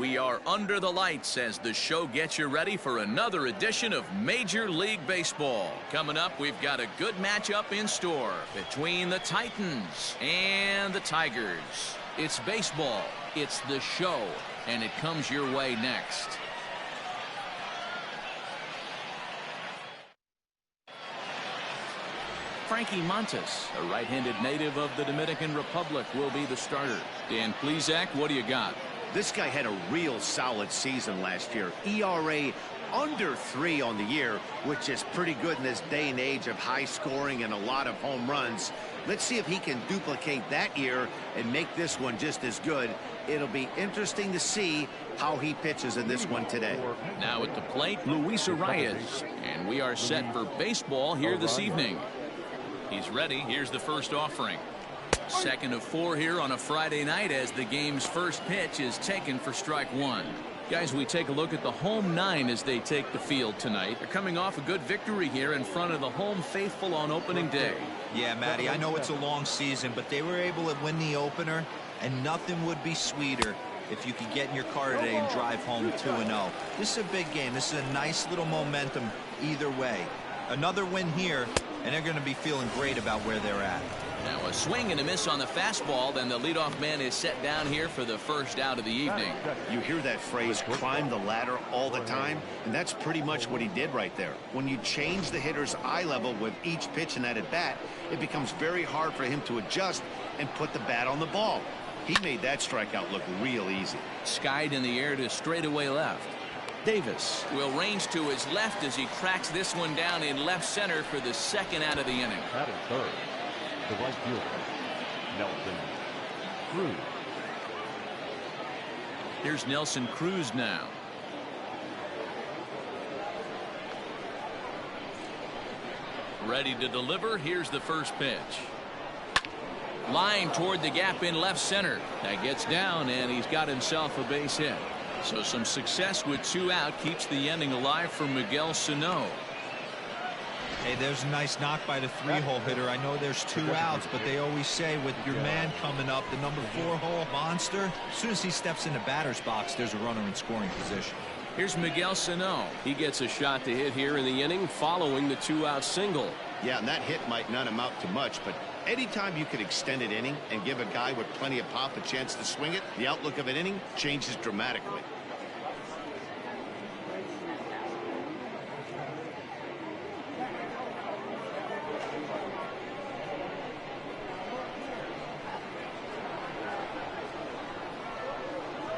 We are under the lights as the show gets you ready for another edition of Major League Baseball. Coming up, we've got a good matchup in store between the Titans and the Tigers. It's baseball, it's the show, and it comes your way next. Frankie Montes, a right-handed native of the Dominican Republic, will be the starter. Dan Plesac, what do you got? This guy had a real solid season last year. ERA under 3 on the year, which is pretty good in this day and age of high scoring and a lot of home runs. Let's see if he can duplicate that year and make this one just as good. It'll be interesting to see how he pitches in this one today. Now at the plate, Luis Arias, and we are set for baseball here this evening. He's ready. Here's the first offering. Second of 4 here on a Friday night as the game's first pitch is taken for strike 1. Guys, we take a look at the home 9 as they take the field tonight. They're coming off a good victory here in front of the home faithful on opening day. Yeah, Matty, I know it's a long season, but they were able to win the opener, and nothing would be sweeter if you could get in your car today and drive home 2-0. This is a big game. This is a nice little momentum either way. Another win here, and they're going to be feeling great about where they're at. Now a swing and a miss on the fastball. Then the leadoff man is set down here for the first out of the evening. You hear that phrase, climb the ladder, all the time, and that's pretty much what he did right there. When you change the hitter's eye level with each pitch in that at bat, it becomes very hard for him to adjust and put the bat on the ball. He made that strikeout look real easy. Skied in the air to straightaway left. Davis will range to his left as he tracks this one down in left center for the second out of the inning. That is third. The right fielder, Nelson Cruz. Here's Nelson Cruz now. Ready to deliver. Here's the first pitch. Line toward the gap in left center. That gets down, and he's got himself a base hit. So some success with 2 out keeps the inning alive for Miguel Sano. Hey, there's a nice knock by the 3-hole hitter. I know there's 2 outs, but they always say with your man coming up, the number 4-hole monster, as soon as he steps in the batter's box, there's a runner in scoring position. Here's Miguel Sano. He gets a shot to hit here in the inning following the 2-out single. Yeah, and that hit might not amount to much, but anytime you can extend an inning and give a guy with plenty of pop a chance to swing it, the outlook of an inning changes dramatically.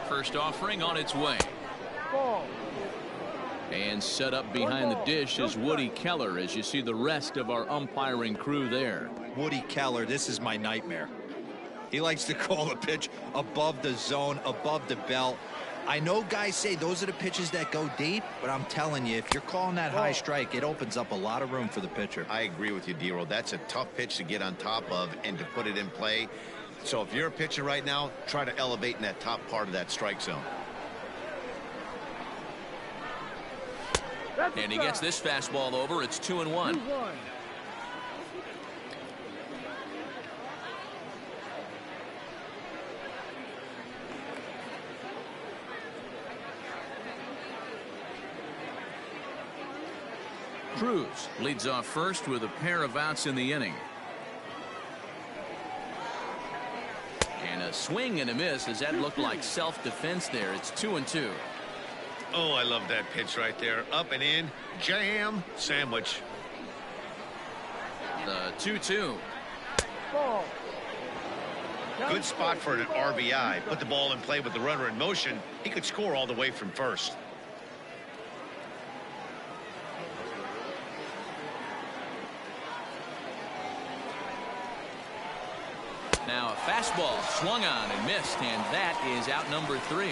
First offering on its way. And set up behind the dish is Woody Keller as you see the rest of our umpiring crew there. Woody Keller, this is my nightmare. He likes to call a pitch above the zone, above the belt. I know guys say those are the pitches that go deep, but I'm telling you, if you're calling that high strike, it opens up a lot of room for the pitcher. I agree with you, D-Roll. That's a tough pitch to get on top of and to put it in play. So if you're a pitcher right now, try to elevate in that top part of that strike zone. And he gets this fastball over. It's 2-1. Cruz leads off first with a pair of outs in the inning. And a swing and a miss as that looked like self-defense there. It's 2-2. Oh, I love that pitch right there. Up and in, jam, sandwich. The 2-2. Good spot for an RBI. Put the ball in play with the runner in motion. He could score all the way from first. Now a fastball swung on and missed, and that is out number 3.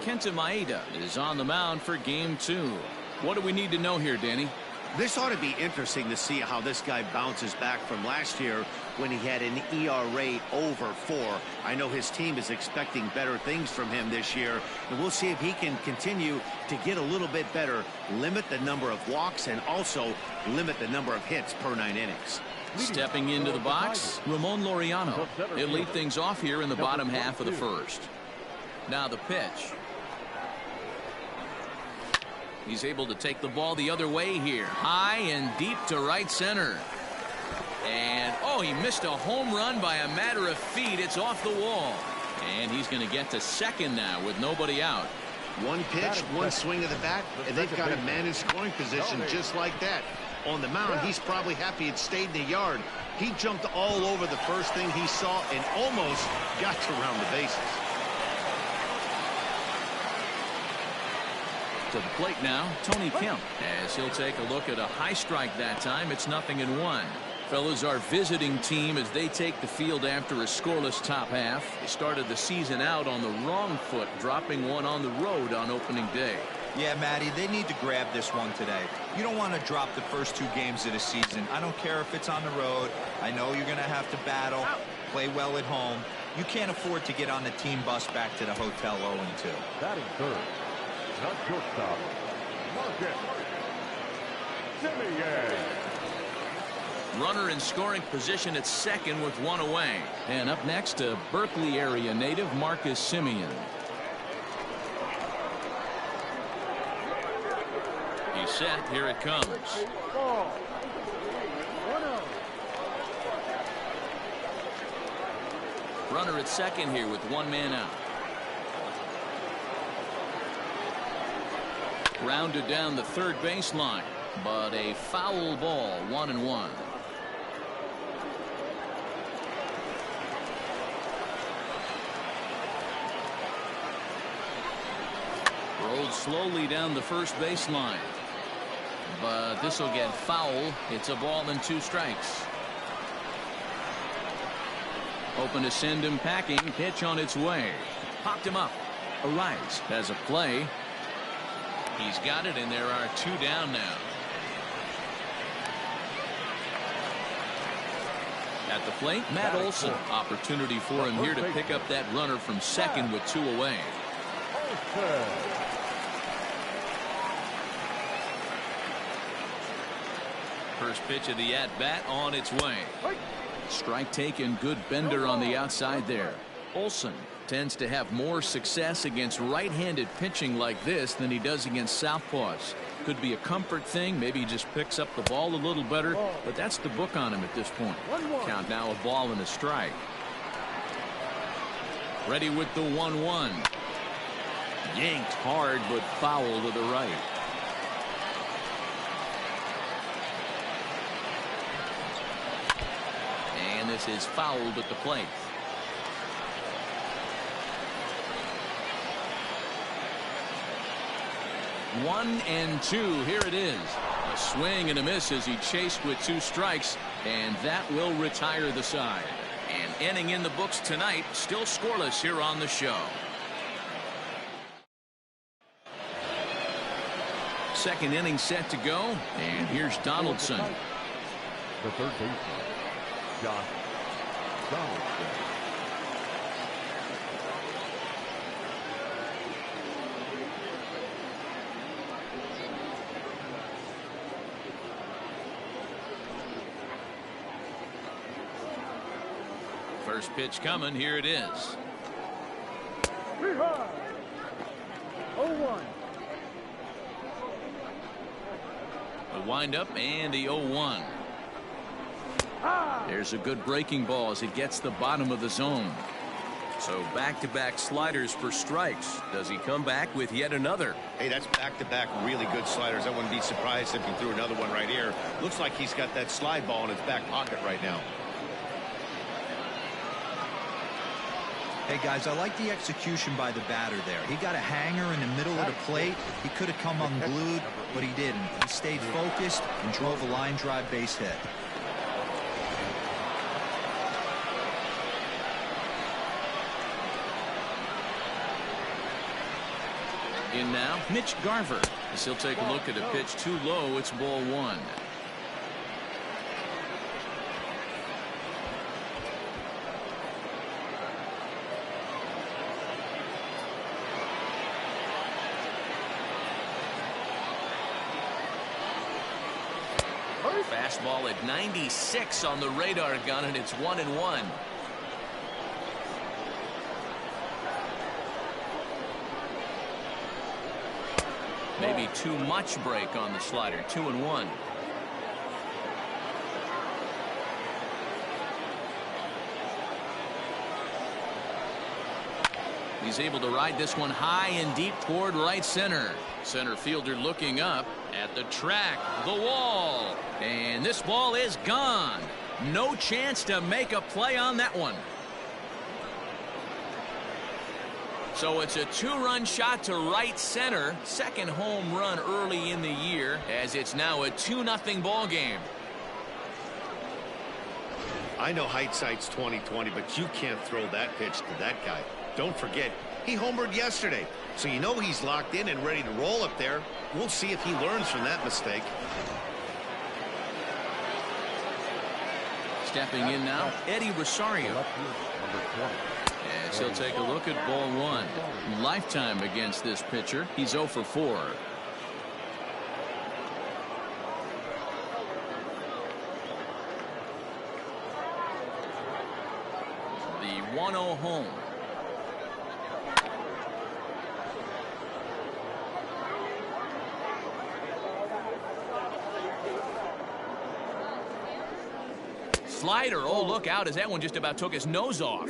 Kenta Maeda is on the mound for game 2. What do we need to know here, Danny? This ought to be interesting to see how this guy bounces back from last year when he had an ERA over 4. I know his team is expecting better things from him this year, and we'll see if he can continue to get a little bit better, limit the number of walks, and also limit the number of hits per 9 innings. Stepping into the box, Ramon Laureano. He'll lead things off here in the bottom half of the first. Now the pitch. He's able to take the ball the other way here. High and deep to right center. And, oh, he missed a home run by a matter of feet. It's off the wall. And he's going to get to second now with nobody out. One pitch, one swing of the bat, and they've got a man in scoring position just like that. On the mound, he's probably happy it stayed in the yard. He jumped all over the first thing he saw and almost got to round the bases. To the plate now, Tony Kemp, as he'll take a look at a high strike that time. It's 0-1. Fellas, our visiting team as they take the field after a scoreless top half. They started the season out on the wrong foot, dropping one on the road on opening day. Yeah, Matty, they need to grab this one today. You don't want to drop the first 2 games of the season. I don't care if it's on the road. I know you're going to have to battle, play well at home. You can't afford to get on the team bus back to the hotel 0-2. Batting third. Not shortstop. Marcus Simeon. Runner in scoring position at second with one away. And up next, a Berkeley area native, Marcus Simeon. He's set. Here it comes. Runner at second here with one man out. Rounded down the third baseline, but a foul ball, 1-1. Rolled slowly down the first baseline, but this will get foul. It's a ball and 2 strikes. Open to send him packing. Pitch on its way. Popped him up. Arias has a play. He's got it, and there are 2 down now. At the plate, Matt Olson. Opportunity for him here to pick up that runner from second with 2 away. First pitch of the at-bat on its way. Strike taken, good bender on the outside there. Olson tends to have more success against right-handed pitching like this than he does against southpaws. Could be a comfort thing. Maybe he just picks up the ball a little better, but that's the book on him at this point. Count now, a ball and a strike. Ready with the 1-1. Yanked hard, but foul to the right. And this is fouled at the plate. 1-2. Here it is. A swing and a miss as he chased with 2 strikes, and that will retire the side. And inning in the books tonight, still scoreless here on the show. Second inning set to go, and here's Donaldson. The third baseman, Josh Donaldson. First pitch coming. Here it is. 0-1. The windup and the 0-1. There's a good breaking ball as it gets the bottom of the zone. So back-to-back sliders for strikes. Does he come back with yet another? Hey, that's back-to-back really good sliders. I wouldn't be surprised if he threw another one right here. Looks like he's got that slide ball in his back pocket right now. Hey, guys, I like the execution by the batter there. He got a hanger in the middle of the plate. He could have come unglued, but he didn't. He stayed focused and drove a line drive base hit. In now, Mitch Garver. As he'll take a look at a pitch too low. It's ball one. Fastball at 96 on the radar gun, and it's 1-1. Maybe too much break on the slider. 2-1. He's able to ride this one high and deep toward right center. Center fielder looking up at the track, the wall, and this ball is gone. No chance to make a play on that one. So it's a two-run shot to right center. Second home run early in the year, as it's now a 2-0 ball game. I know hindsight's 20/20, but you can't throw that pitch to that guy. Don't forget, he homered yesterday, so you know he's locked in and ready to roll up there. We'll see if he learns from that mistake. Stepping in now, Eddie Rosario. As he'll take a look at ball one. Lifetime against this pitcher. He's 0 for 4. The 1-0 home. Slider. Oh, look out, as that one just about took his nose off.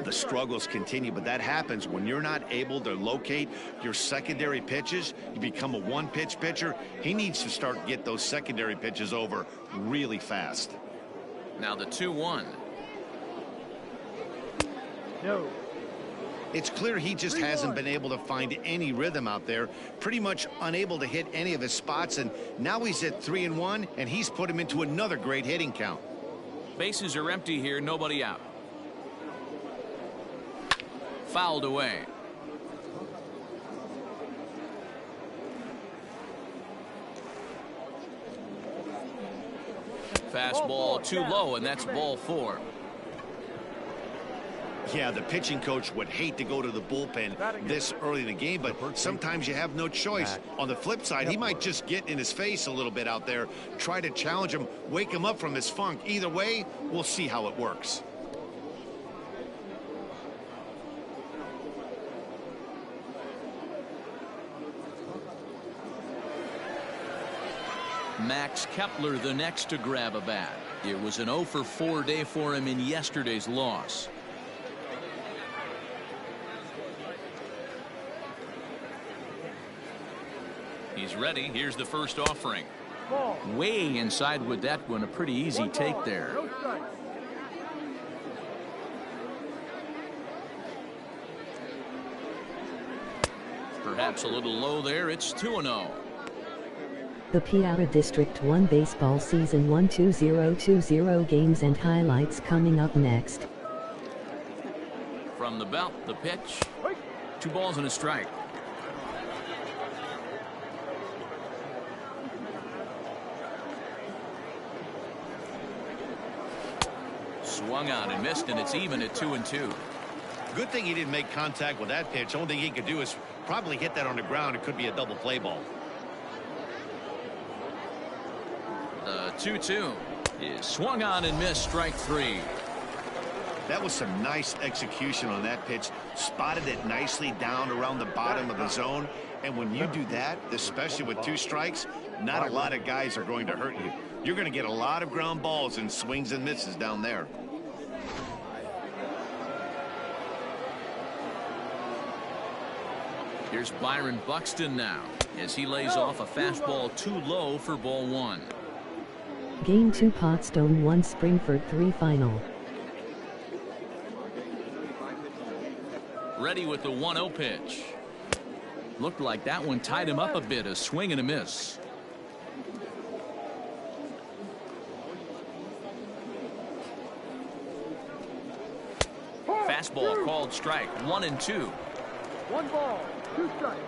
The struggles continue, but that happens when you're not able to locate your secondary pitches. You become a one-pitch pitcher. He needs to start get those secondary pitches over really fast. Now the 2-1. No. It's clear he just hasn't been able to find any rhythm out there. Pretty much unable to hit any of his spots, and now he's at 3-1, and he's put him into another great hitting count. Bases are empty here, nobody out. Fouled away. Fastball too low, and that's ball 4. Yeah, the pitching coach would hate to go to the bullpen this early in the game, but sometimes you have no choice. On the flip side, he might just get in his face a little bit out there, try to challenge him, wake him up from his funk. Either way, we'll see how it works. Max Kepler the next to grab a bat. It was an 0 for 4 day for him in yesterday's loss. He's ready. Here's the first offering. Way inside with that one. A pretty easy take there. Perhaps a little low there. It's 2-0. The Piaa District 1 baseball season 1 2020 games and highlights coming up next. From the belt, the pitch. 2 balls and a strike. Swung on and missed, and it's even at 2-2. Good thing he didn't make contact with that pitch. Only thing he could do is probably hit that on the ground. It could be a double play ball. The 2-2 is swung on and missed, strike 3. That was some nice execution on that pitch. Spotted it nicely down around the bottom of the zone. And when you do that, especially with 2 strikes, not a lot of guys are going to hurt you. You're going to get a lot of ground balls and swings and misses down there. Here's Byron Buxton now as he lays off a fastball too low for ball 1. Game 2 Potstone 1 Springford 3 final. Ready with the 1-0 pitch. Looked like that one tied him up a bit. A swing and a miss. Fastball called strike. 1-2. 1 ball, 2 strikes.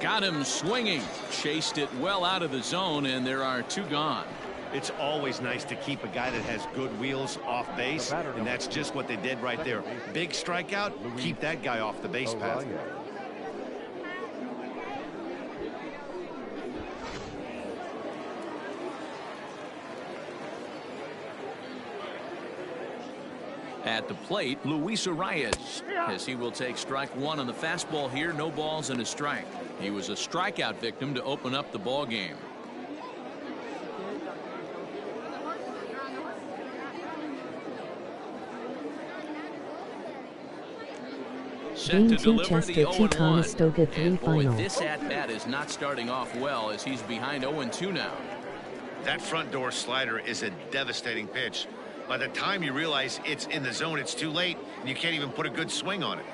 Got him swinging. Chased it well out of the zone, and there are 2 gone. It's always nice to keep a guy that has good wheels off base, and that's just what they did right there. Big strikeout, keep that guy off the base path. At the plate, Luis Arias, as he will take strike 1 on the fastball here. No balls and a strike. He was a strikeout victim to open up the ball game. Set to deliver the 0-1. And boy, this at-bat is not starting off well as he's behind 0-2 now. That front door slider is a devastating pitch. By the time you realize it's in the zone, it's too late, and you can't even put a good swing on it.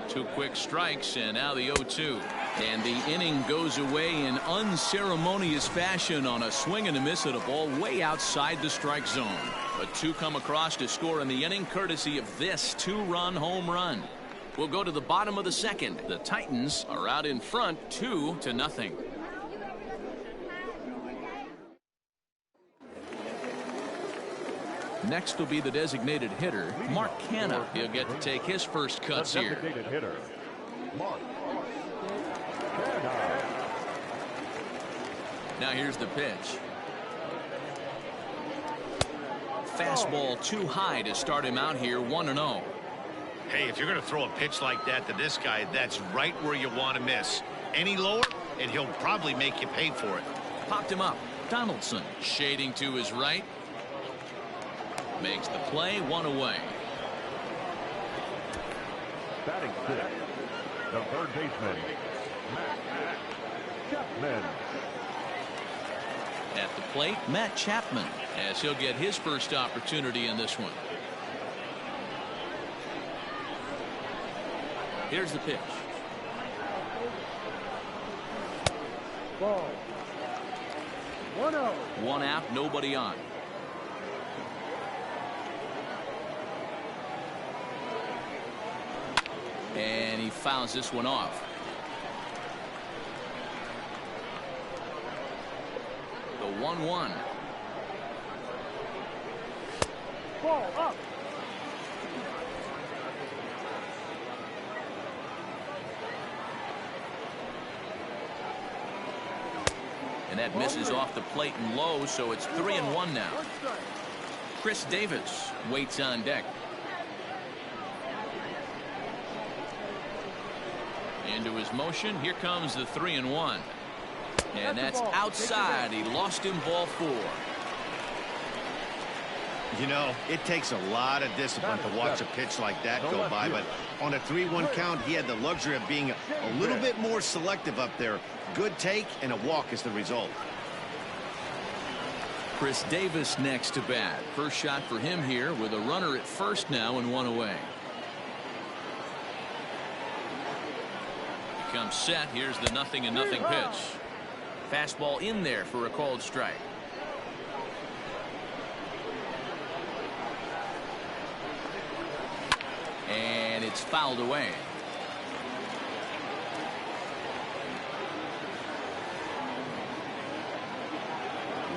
2 quick strikes, and now the 0-2. And the inning goes away in unceremonious fashion on a swing and a miss at a ball way outside the strike zone. But 2 come across to score in the inning, courtesy of this 2-run home run. We'll go to the bottom of the 2nd. The Titans are out in front 2-0. Next will be the designated hitter, Mark Piaa. He'll get to take his first cuts here. Hitter, Mark. Now here's the pitch. Fastball too high to start him out here, 1-0. Hey, if you're going to throw a pitch like that to this guy, that's right where you want to miss. Any lower, and he'll probably make you pay for it. Popped him up. Donaldson shading to his right. Makes the play, 1 away. Batting 6, the third baseman, Matt Chapman. At the plate, Matt Chapman, as he'll get his first opportunity in this one. Here's the pitch. Ball. 1-0. 1 out, nobody on. And he fouls this one off. The 1-1. Ball up. And that misses off the plate and low, so it's 3-1 now. Chris Davis waits on deck. Into his motion. Here comes the 3-1. And that's outside. He lost him, ball 4. You know, it takes a lot of discipline to watch a pitch like that go by, but on a 3-1 count, he had the luxury of being a little bit more selective up there. Good take, and a walk is the result. Chris Davis next to bat. First shot for him here with a runner at first now and 1 away. Comes set. Here's the 0-0 pitch. Fastball in there for a called strike. And it's fouled away.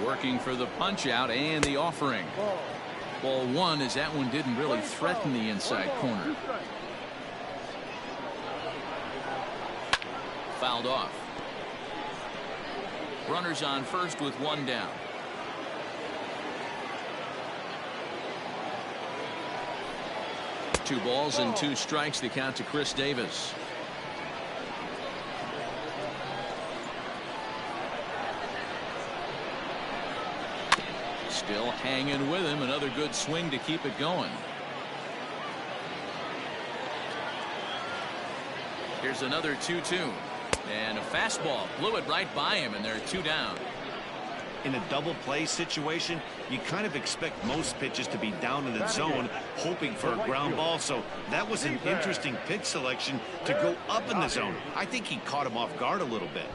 Working for the punch out and the offering. Ball 1, as that one didn't really threaten the inside corner. Fouled off. Runners on first with 1 down. Two balls and 2 strikes, the count to Chris Davis. Still hanging with him. Another good swing to keep it going. Here's another 2-2. And a fastball blew it right by him, and they're 2 down. In a double play situation, you kind of expect most pitches to be down in the zone, hoping for a ground ball. So that was an interesting pitch selection to go up in the zone. I think he caught him off guard a little bit.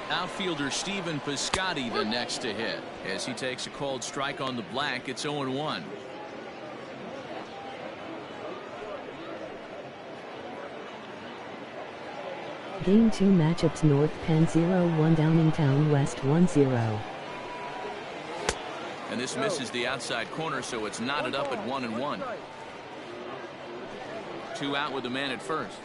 Outfielder Stephen Piscotty the next to hit. As he takes a cold strike on the black, it's 0-1. Game 2 matchups: North Penn 0-1, Downingtown West 1-0. And this misses the outside corner, so it's knotted up at 1-1. 2 out with the man at first.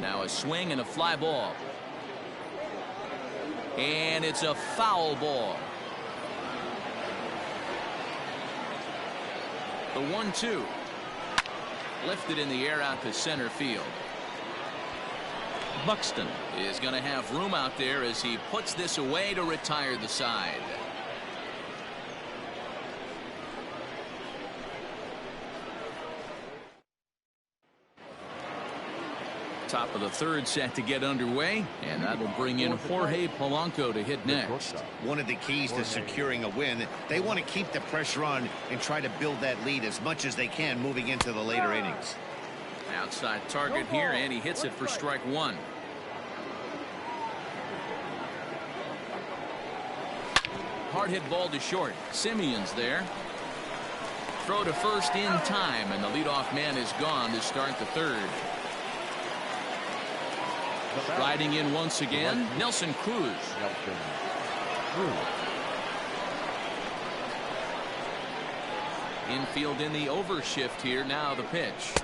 Now a swing and a fly ball. And it's a foul ball. The 1-2. Lifted in the air out to center field. Buxton is going to have room out there as he puts this away to retire the side. Top of the third set to get underway, and that'll bring in Jorge Polanco to hit next. One of the keys to securing a win, they want to keep the pressure on and try to build that lead as much as they can moving into the later innings. Outside target here, and he hits it for strike 1. Hard hit ball to short. Simeon's there. Throw to first in time, and the leadoff man is gone to start the third. Riding in once again, Nelson Cruz. Infield in the overshift here. Now the pitch.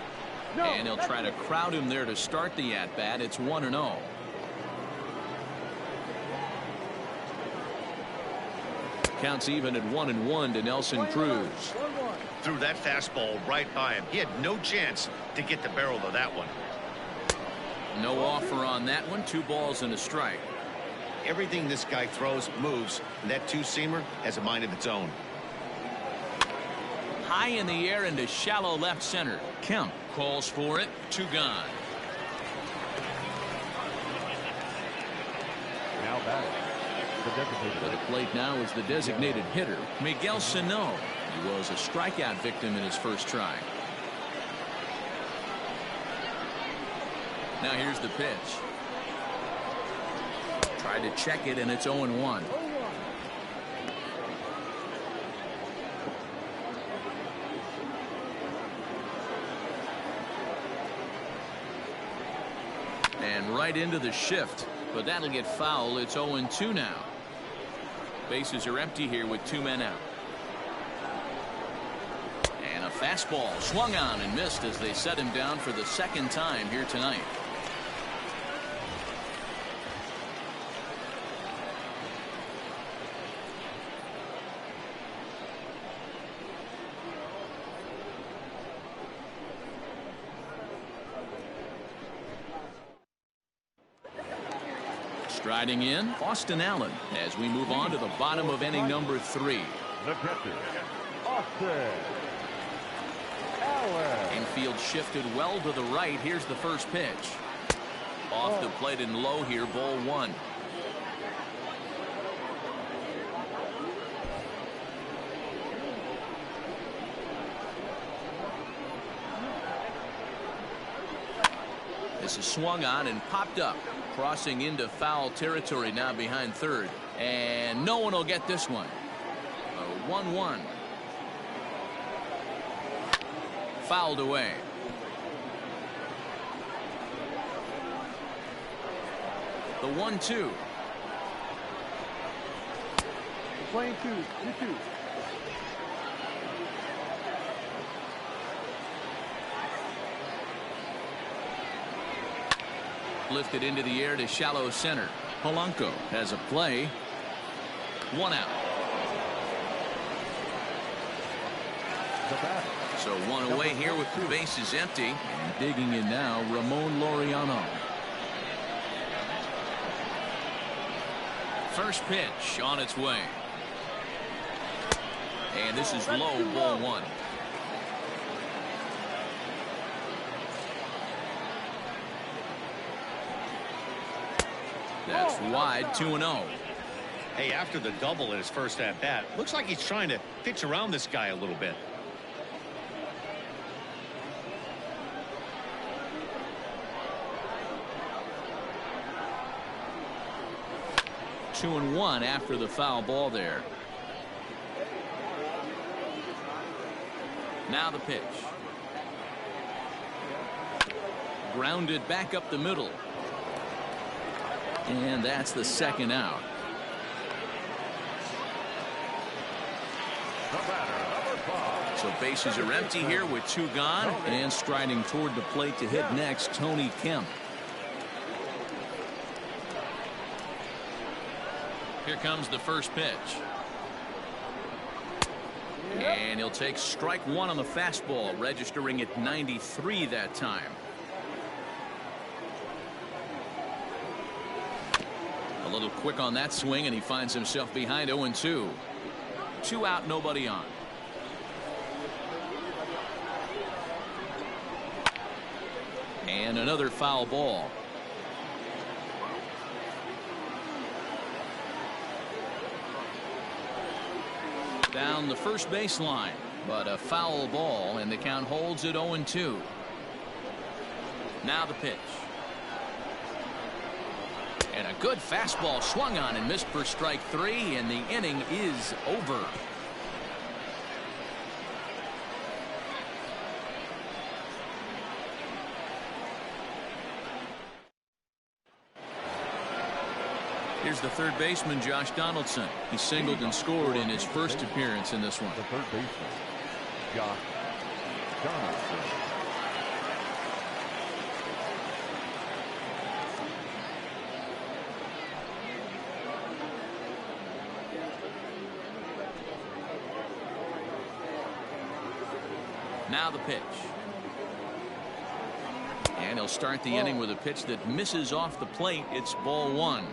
And he'll try to crowd him there to start the at-bat. It's 1-0. Counts even at 1-1 to Nelson Cruz. Threw that fastball right by him. He had no chance to get the barrel of that one. No offer on that one. 2 balls and a strike. Everything this guy throws moves, and that two-seamer has a mind of its own. High in the air into shallow left center. Kemp calls for it. 2 gone. Now batting. To the plate now is the designated hitter, Miguel Sano. He was a strikeout victim in his first try. Now here's the pitch. Tried to check it, and it's 0-1. And right into the shift, but that'll get foul. It's 0-2 now. Bases are empty here with 2 men out. And a fastball swung on and missed as they set him down for the second time here tonight. Striding in, Austin Allen, as we move on to the bottom of inning number 3. The catcher, Austin Allen. Infield shifted well to the right. Here's the first pitch. Off the plate and low here, ball 1. This is swung on and popped up. Crossing into foul territory now behind third. And no one will get this one. A 1-1. Fouled away. The 1-2. Playing 2-2. Lifted into the air to shallow center. Polanco has a play. 1 out. So 1 away here with the bases empty. And digging in now, Ramon Laureano. First pitch on its way. And this is low, ball 1. That's wide, 2-0. Hey, after the double in his first at-bat, looks like he's trying to pitch around this guy a little bit. 2-1 after the foul ball there. Now the pitch. Grounded back up the middle. And that's the second out. So bases are empty here with 2 gone, and striding toward the plate to hit next, Tony Kemp. Here comes the first pitch. And he'll take strike 1 on the fastball, registering at 93 that time. A little quick on that swing, and he finds himself behind 0-2. 2 out, nobody on. And another foul ball. Down the first baseline, but a foul ball, and the count holds at 0-2. Now the pitch. And a good fastball swung on and missed for strike 3, and the inning is over. Here's the third baseman, Josh Donaldson. He singled and scored in his first appearance in this one. The third baseman, Josh Donaldson. Now the pitch. And he'll start the inning with a pitch that misses off the plate. It's ball 1.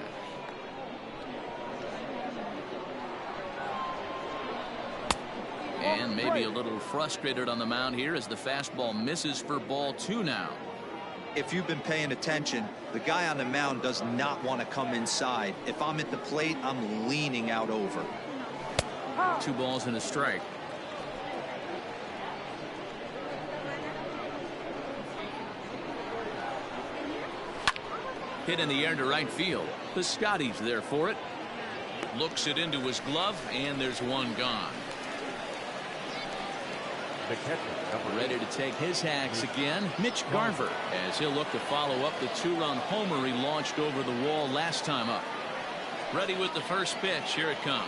And maybe a little frustrated on the mound here as the fastball misses for ball 2 now. If you've been paying attention, the guy on the mound does not want to come inside. If I'm at the plate, I'm leaning out over. 2 balls and a strike. Hit in the air to right field. Piscotty's there for it. Looks it into his glove, and there's 1 gone. The catcher, Ready to take his hacks again, Mitch Garver, as he'll look to follow up the 2-run homer he launched over the wall last time up. Ready with the first pitch. Here it comes.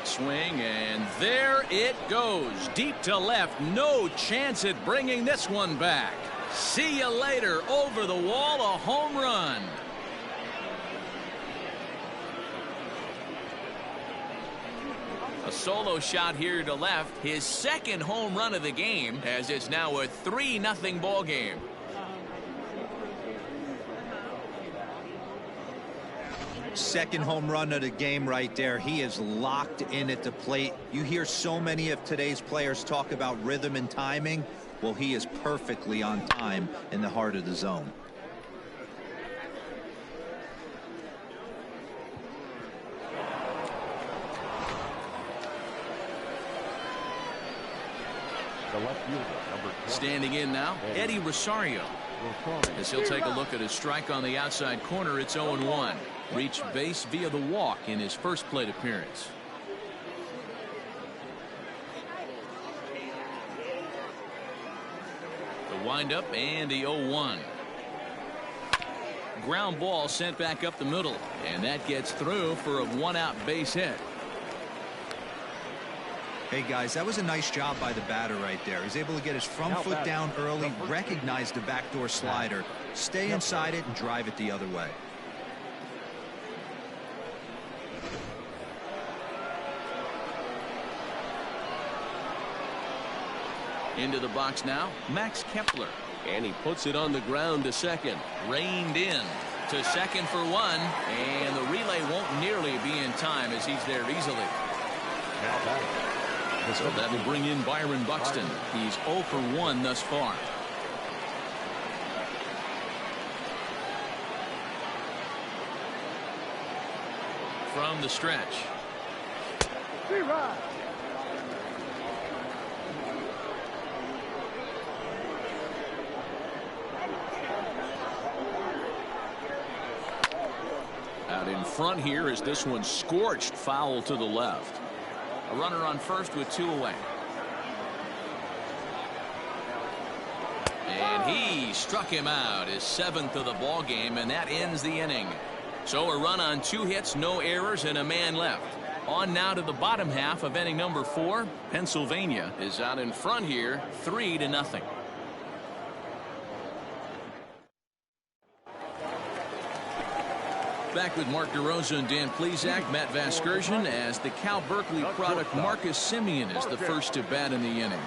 Swing, and there it goes. Deep to left. No chance at bringing this one back. See you later. Over the wall, a home run. A solo shot here to left. His second home run of the game, as it's now a 3-0 ball game. Second home run of the game right there. He is locked in at the plate. You hear so many of today's players talk about rhythm and timing. Well, he is perfectly on time in the heart of the zone. the left fielder, number 20. Standing in now, Eddie Rosario. As he'll take a look at his strike on the outside corner, it's 0-1. Reached base via the walk in his first plate appearance. The windup and the 0-1. Ground ball sent back up the middle, and that gets through for a 1-out base hit. Hey guys, that was a nice job by the batter right there. He's able to get his front foot down early, recognize the backdoor slider, stay inside it, and drive it the other way. Into the box now, Max Kepler. And he puts it on the ground to second. Reined in to second for 1. And the relay won't nearly be in time as he's there easily. So that will bring in Byron Buxton. He's 0 for 1 thus far. From the stretch. Out in front here as this one scorched foul to the left. A runner on first with 2 away. And he struck him out, his 7th of the ball game, and that ends the inning. So a run on 2 hits, no errors, and a man left. On now to the bottom half of inning number 4. Pennsylvania is out in front here, 3-0. Back with Mark DeRosa and Dan Plesac, Matt Vasgersian, as the Cal Berkeley product Marcus Semien is the first to bat in the inning.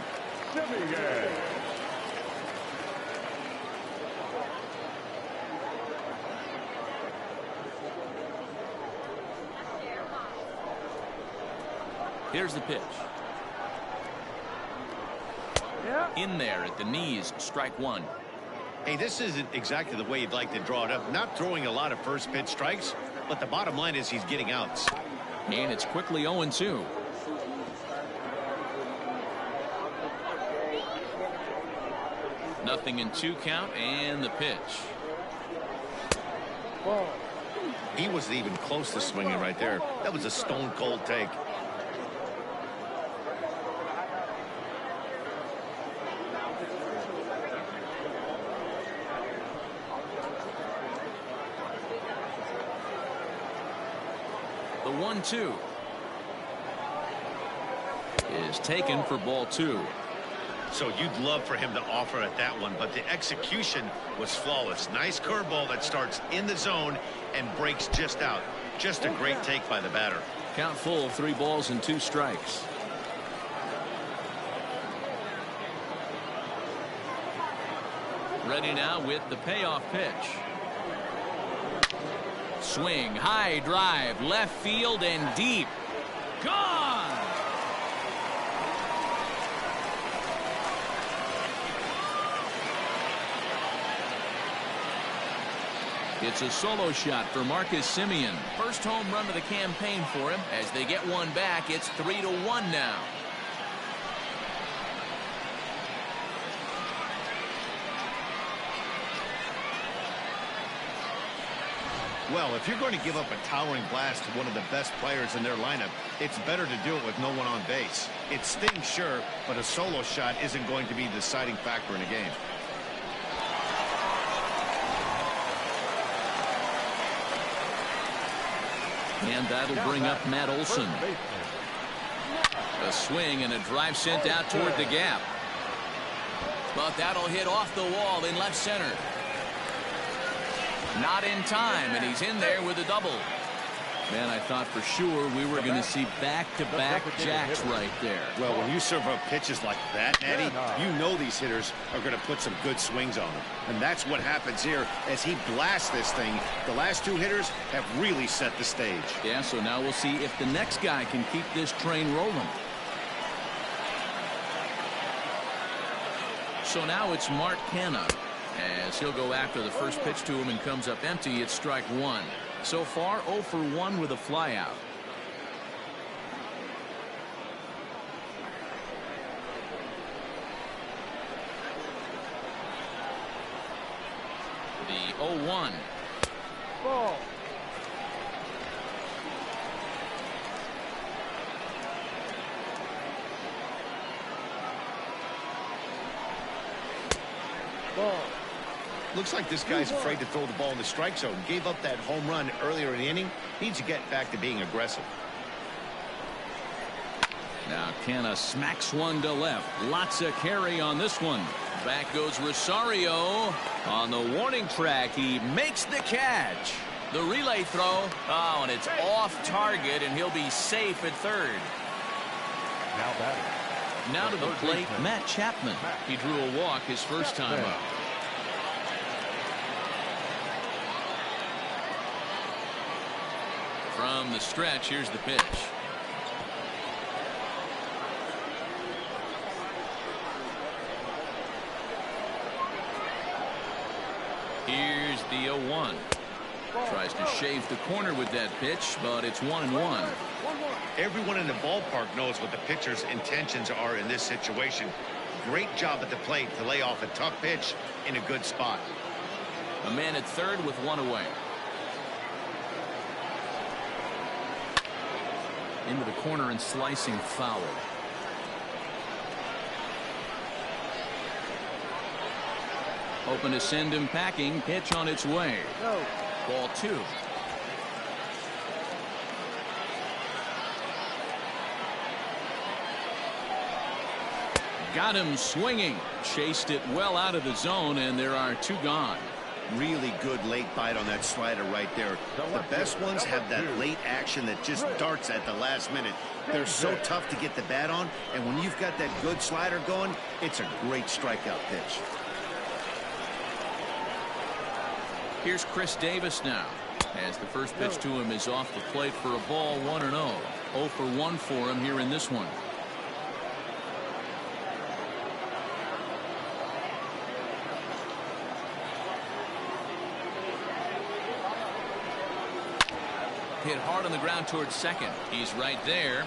Here's the pitch. In there at the knees, strike 1. Hey, this isn't exactly the way you'd like to draw it up. Not throwing a lot of first pitch strikes, but the bottom line is he's getting outs. And it's quickly 0-2. Nothing in 2 count, and the pitch. He wasn't even close to swinging right there. That was a stone cold take. The 1-2 is taken for ball 2. So you'd love for him to offer at that one, but the execution was flawless. Nice curveball that starts in the zone and breaks just out. Just a great take by the batter. Count full, 3 balls and 2 strikes. Ready now with the payoff pitch. Swing, high drive, left field and deep. Gone! It's a solo shot for Marcus Semien. First home run of the campaign for him. As they get one back, it's 3-1 now. Well, if you're going to give up a towering blast to one of the best players in their lineup, it's better to do it with no one on base. It stings, sure, but a solo shot isn't going to be the deciding factor in a game. And that'll bring up Matt Olson. A swing and a drive sent out toward the gap. But that'll hit off the wall in left center. Not in time, and he's in there with a double. Man, I thought for sure we were going to see back-to-back jacks right there. Well, when you serve up pitches like that, Natty, you know these hitters are going to put some good swings on them. And that's what happens here as he blasts this thing. The last 2 hitters have really set the stage. Yeah, so now we'll see if the next guy can keep this train rolling. So now it's Mark Piaa, as he'll go after the first pitch to him and comes up empty. It's strike 1. So far 0 for 1 with a flyout. The 0-1. Ball. Ball. Looks like this guy's afraid to throw the ball in the strike zone. Gave up that home run earlier in the inning. Needs to get back to being aggressive. Now Piaa smacks one to left. Lots of carry on this one. Back goes Rosario on the warning track. He makes the catch. The relay throw. Oh, and it's off target, and he'll be safe at third. Now batting. Now to the plate, Matt Chapman. He drew a walk his first time up. From the stretch, here's the pitch. Here's the 0-1. Tries to shave the corner with that pitch, but it's 1-1. Everyone in the ballpark knows what the pitcher's intentions are in this situation. Great job at the plate to lay off a tough pitch in a good spot. A man at third with 1 away. Into the corner and slicing foul. Open to send him packing. Pitch on its way. No. Ball 2. Got him swinging. Chased it well out of the zone, and there are 2 gone. Really good late bite on that slider right there. The best ones have that late action that just darts at the last minute. They're so tough to get the bat on, and when you've got that good slider going, it's a great strikeout pitch. Here's Chris Davis now, as the first pitch to him is off the plate for a ball, 1-0. 0 for 1 for him here in this one. Hit hard on the ground towards second. He's right there.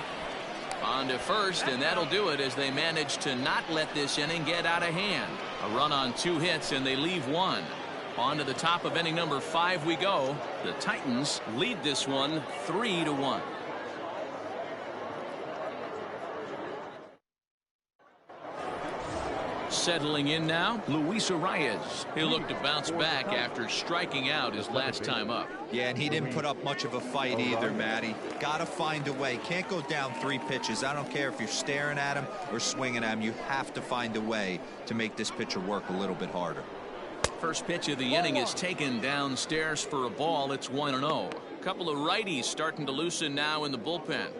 On to first, and that'll do it as they manage to not let this inning get out of hand. A run on 2 hits, and they leave 1. On to the top of inning number 5 we go. The Titans lead this one 3-1. Settling in now, Luis Arias. He'll look to bounce back after striking out his last time up. Yeah, and he didn't put up much of a fight either, Matty. Got to find a way. Can't go down 3 pitches. I don't care if you're staring at him or swinging at him. You have to find a way to make this pitcher work a little bit harder. First pitch of the inning is taken downstairs for a ball. It's 1-0. A couple of righties starting to loosen now in the bullpen.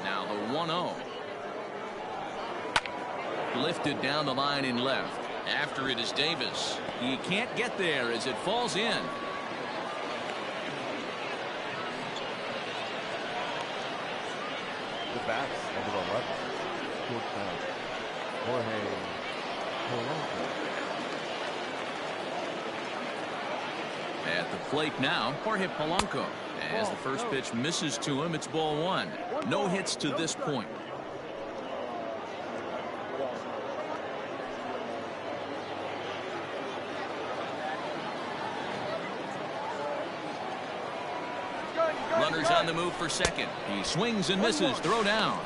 Now the 1-0. Lifted down the line in left. After it is Davis. He can't get there as it falls in. The bats, number 11. Short Jorge Polanco. At the plate now, Jorge Polanco. As the first pitch misses to him, it's ball 1. No hits to this point. Runners on the move for second. He swings and misses. Throw down.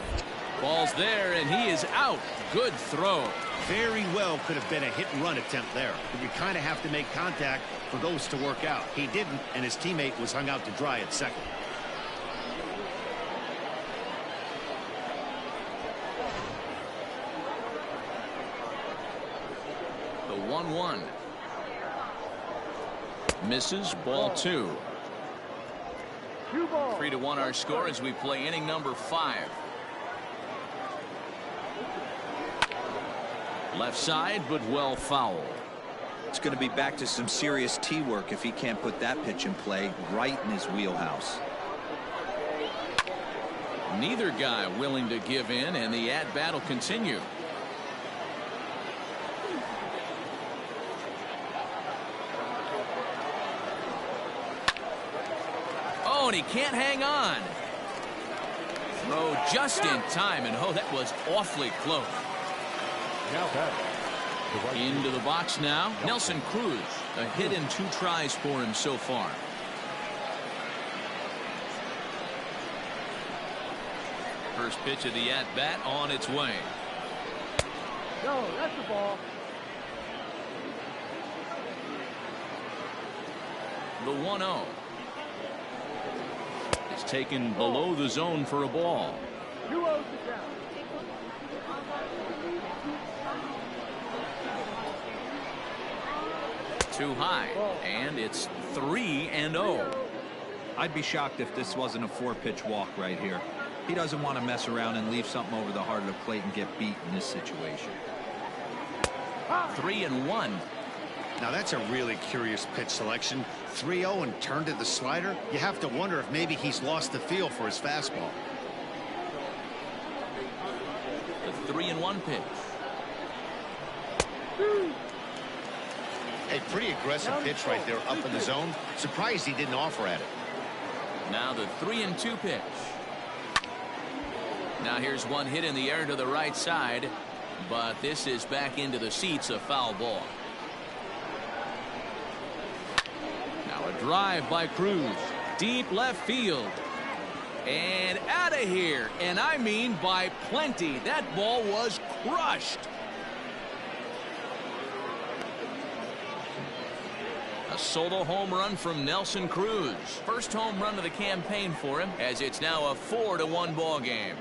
Ball's there, and he is out. Good throw. Very well could have been a hit-and-run attempt there. But you kind of have to make contact for those to work out. He didn't, and his teammate was hung out to dry at second. The 1-1. Misses. Ball 2. 3-1 our score as we play inning number 5. Left side, but well foul. It's going to be back to some serious tee work if he can't put that pitch in play right in his wheelhouse. Neither guy willing to give in, and the at-bat will continue. Oh, and he can't hang on. Throw just in time, and oh, that was awfully close. Now back. Into the box now, Nelson Cruz. A hit in 2 tries for him so far. First pitch of the at-bat on its way. No, that's the ball. The 1-0. It's taken below the zone for a ball. 2-0 to count. Too high, and it's 3-0. I'd be shocked if this wasn't a 4-pitch walk right here. He doesn't want to mess around and leave something over the heart of the plate and get beat in this situation. 3-1. Now that's a really curious pitch selection. 3-0 and turned to the slider. You have to wonder if maybe he's lost the feel for his fastball. The 3-1 pitch. A pretty aggressive pitch right there up in the zone. Surprised he didn't offer at it. Now the 3-2 pitch. Now here's one hit in the air to the right side, but this is back into the seats, a foul ball. Drive by Cruz. Deep left field. And out of here. And I mean by plenty. That ball was crushed. A solo home run from Nelson Cruz. First home run of the campaign for him, as it's now a 4-1 ball game.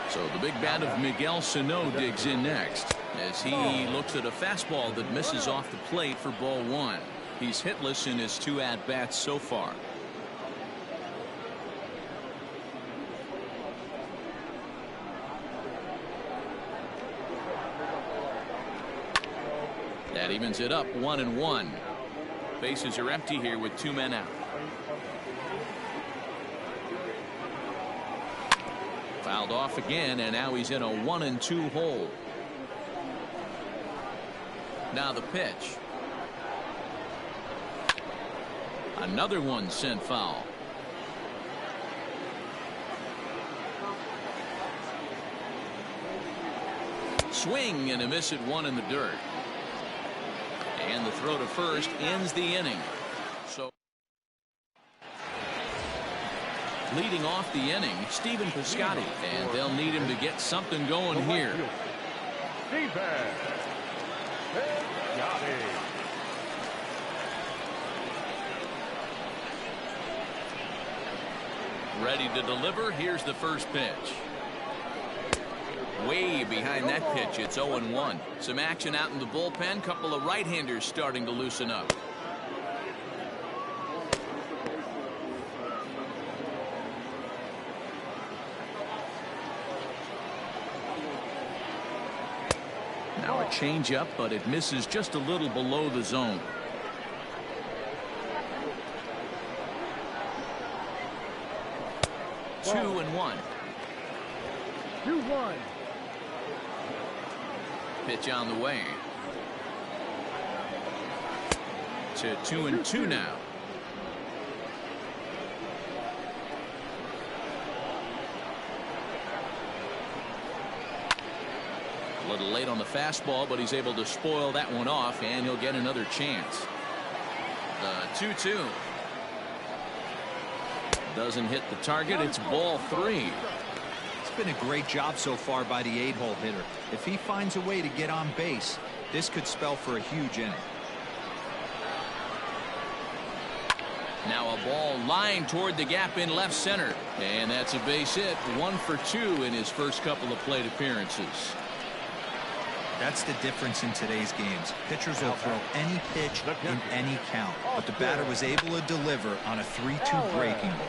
So the big bat of Miguel Sano digs in next as he looks at a fastball that misses off the plate for ball one. He's hitless in his 2 at-bats so far. That evens it up 1-1. Bases are empty here with 2 men out. Fouled off again, and now he's in a 1-2 hole. Now the pitch. Another one sent foul. Swing and a miss at 1 in the dirt. And the throw to first ends the inning. So leading off the inning, Stephen Piscotty, and they'll need him to get something going here. Ready to deliver. Here's the first pitch. Way behind that pitch. It's 0-1. Some action out in the bullpen. Couple of right-handers starting to loosen up. Now a changeup, but it misses just a little below the zone. Two and one. 2-1. Pitch on the way. To 2-2 now. A little late on the fastball, but he's able to spoil that one off, and he'll get another chance. The 2-2. Doesn't hit the target. It's ball 3. It's been a great job so far by the 8-hole hitter. If he finds a way to get on base, this could spell for a huge inning. Now a ball lined toward the gap in left center, and that's a base hit. 1 for 2 in his first couple of plate appearances. That's the difference in today's games. Pitchers will throw any pitch in any count, but the batter was able to deliver on a 3-2 breaking ball.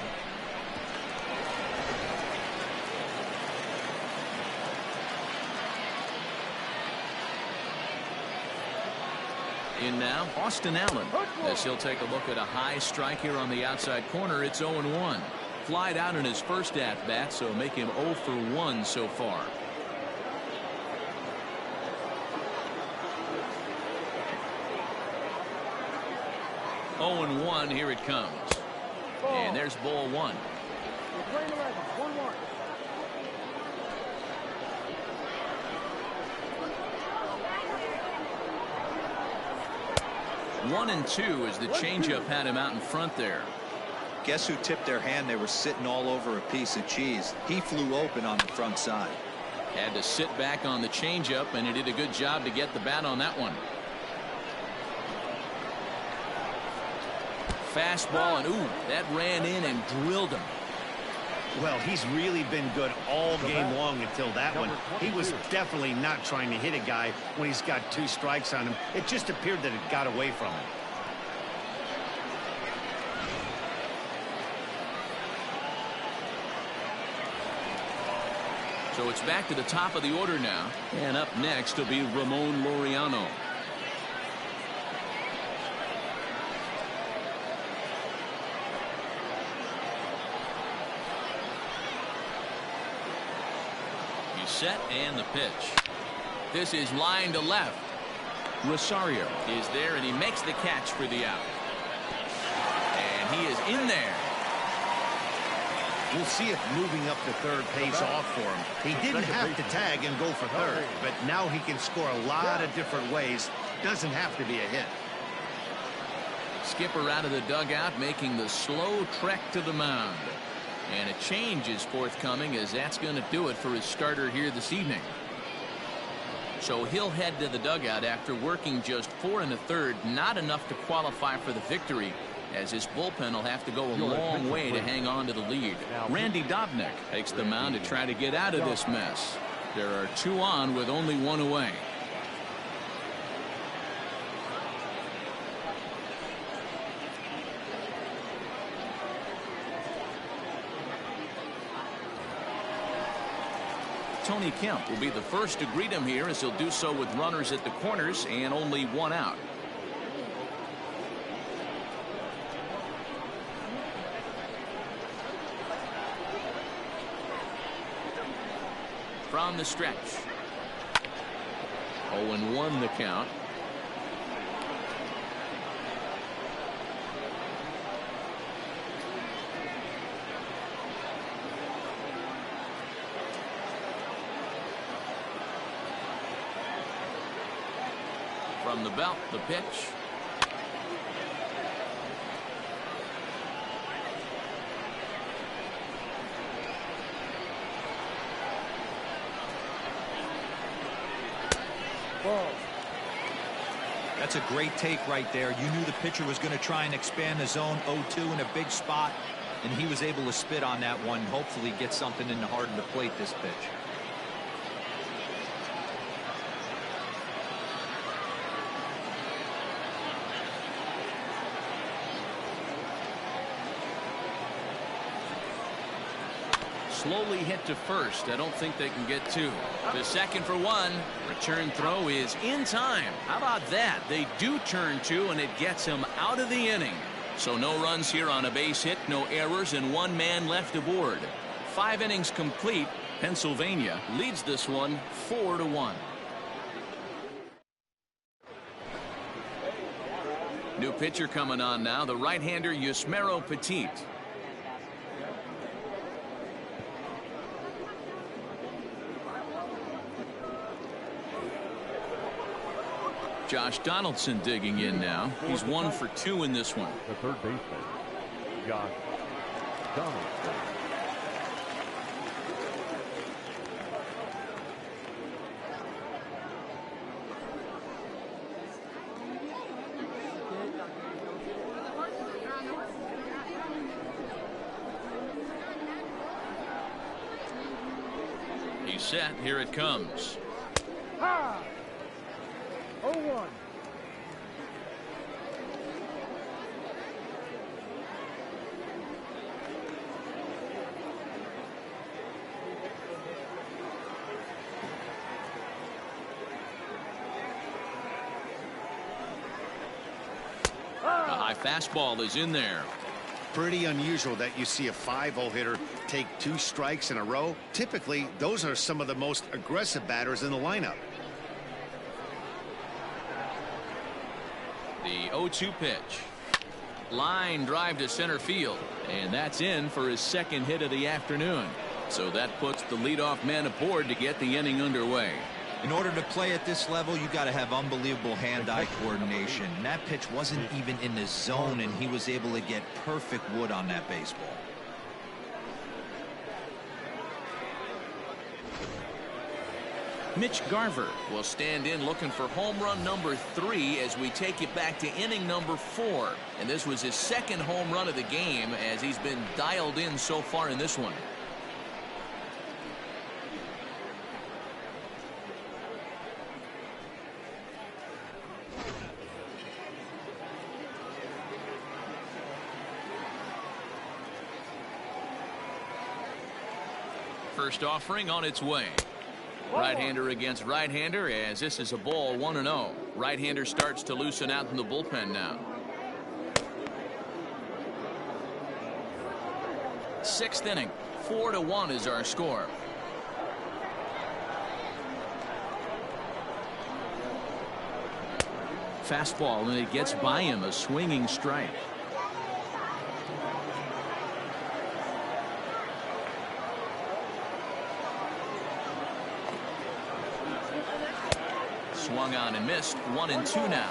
In now, Austin Allen, as he'll take a look at a high strike here on the outside corner. It's 0-1. Flied out in his first at-bat, so make him 0 for 1 so far. Oh and 1, here it comes. And there's ball 1. 1-2 as the changeup had him out in front there. Guess who tipped their hand? They were sitting all over a piece of cheese. He flew open on the front side. Had to sit back on the changeup, and he did a good job to get the bat on that one. Fastball, and ooh, that ran in and drilled him. Well, he's really been good all game long until that one. He was definitely not trying to hit a guy when he's got 2 strikes on him. It just appeared that it got away from him. So it's back to the top of the order now. And up next will be Ramon Laureano. set and the pitch. This is line to left. Rosario is there, and he makes the catch for the out. And he is in there. We'll see if moving up to third pays off for him. He didn't have to tag and go for third, but now he can score a lot of different ways. Doesn't have to be a hit. Skipper out of the dugout, making the slow trek to the mound. And a change is forthcoming, as that's going to do it for his starter here this evening. So he'll head to the dugout after working just 4 1/3, not enough to qualify for the victory, as his bullpen will have to go a long way to hang on to the lead. Randy Dobnak takes the mound to try to get out of this mess. There are 2 on with only 1 away. Tony Kemp will be the first to greet him here, as he'll do so with runners at the corners and only 1 out. From the stretch. 0-1 the count. From the belt, the pitch. That's a great take right there. You knew the pitcher was going to try and expand the zone 0-2 in a big spot, and he was able to spit on that one. Hopefully get something in the heart of the plate this pitch. Slowly hit to first. I don't think they can get 2. To second for 1. Return throw is in time. How about that? They do turn 2, and it gets him out of the inning. So no runs here on a base hit, no errors, and 1 man left aboard. 5 innings complete. Pennsylvania leads this one 4-1. New pitcher coming on now, the right-hander Yusmeiro Petit. Josh Donaldson digging in now. He's 1 for 2 in this one. The third baseman, Josh Donaldson. He's set. Here it comes. 0-1. A high fastball is in there. Pretty unusual that you see a 5-0 hitter take 2 strikes in a row. Typically, those are some of the most aggressive batters in the lineup. The 0-2 pitch. Line drive to center field, and that's in for his 2nd hit of the afternoon. So that puts the leadoff man aboard to get the inning underway. In order to play at this level, you got to have unbelievable hand-eye coordination. And that pitch wasn't even in the zone, and he was able to get perfect wood on that baseball. Mitch Garver will stand in looking for home run number 3 as we take it back to inning number 4. And this was his 2nd home run of the game, as he's been dialed in so far in this one. First offering on its way. Right-hander against right-hander, as this is a ball 1-0. Right-hander starts to loosen out in the bullpen now. 6th inning. 4-1 is our score. fastball, and it gets by him, a swinging strike. Swung on and missed. 1-2 now.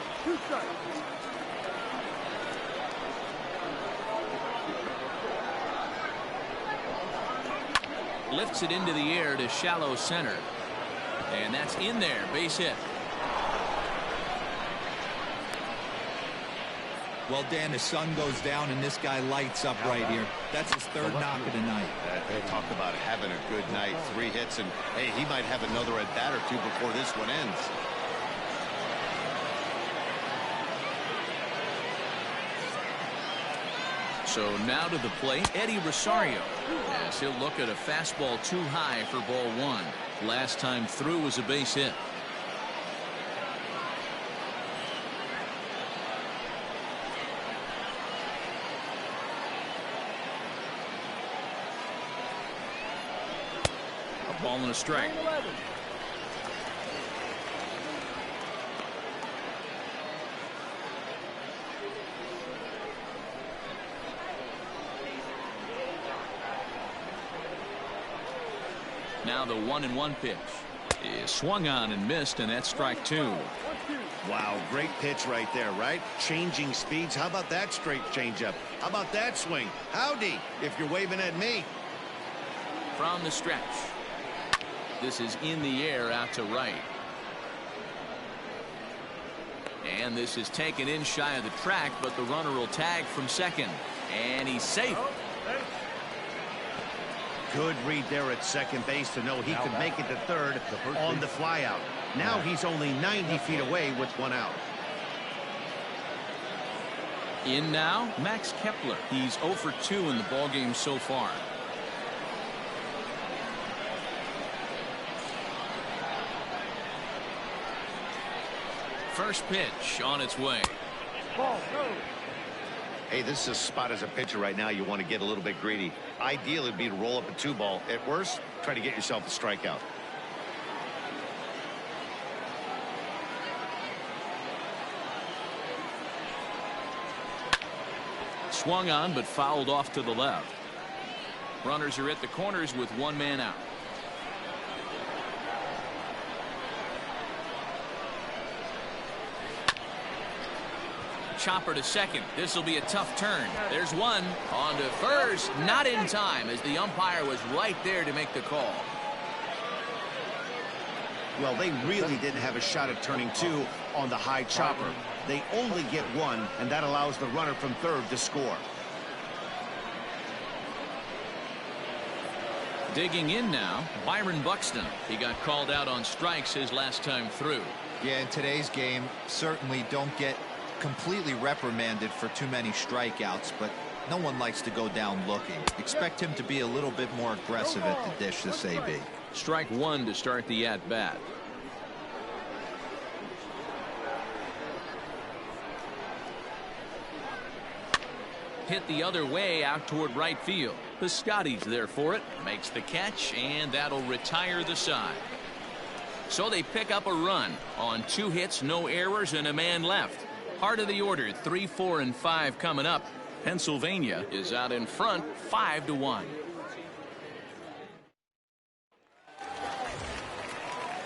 Lifts it into the air to shallow center. And that's in there. Base hit. Well, Dan, the sun goes down and this guy lights up right here. That's his third knock of the night. They talk about having a good night. 3 hits, and hey, he might have another at bat or two before this one ends. So now to the plate, Eddie Rosario, as he'll look at a fastball too high for ball 1. Last time through was a base hit. A ball and a strike. Now the 1-1 pitch is swung on and missed, and that's strike 2. Wow, great pitch right there, right? Changing speeds. How about that straight changeup? How about that swing? Howdy, if you're waving at me. From the stretch. This is in the air out to right. And this is taken in shy of the track, but the runner will tag from second. And he's safe. Good read there at second base to know he could make it to third on the flyout. Now he's only 90 feet away with 1 out. In now, Max Kepler. He's 0 for 2 in the ballgame so far. First pitch on its way. Ball, go. Hey, this is a spot as a pitcher right now you want to get a little bit greedy. Ideal would be to roll up a 2-ball. At worst, try to get yourself a strikeout. Swung on but fouled off to the left. Runners are at the corners with 1 man out. Chopper to second. This will be a tough turn. There's one. On to first. Not in time, as the umpire was right there to make the call. Well, they really didn't have a shot at turning 2 on the high chopper. They only get 1, and that allows the runner from third to score. Digging in now, Byron Buxton. He got called out on strikes his last time through. Yeah, in today's game, certainly don't get completely reprimanded for too many strikeouts, but no one likes to go down looking. Expect him to be a little bit more aggressive at the dish this AB. Strike 1 to start the at-bat. Hit the other way out toward right field. Piscotty's there for it, makes the catch, and that'll retire the side. So they pick up a run on 2 hits, no errors, and a man left. Heart of the order, 3, 4, and 5 coming up. Pennsylvania is out in front, 5-1.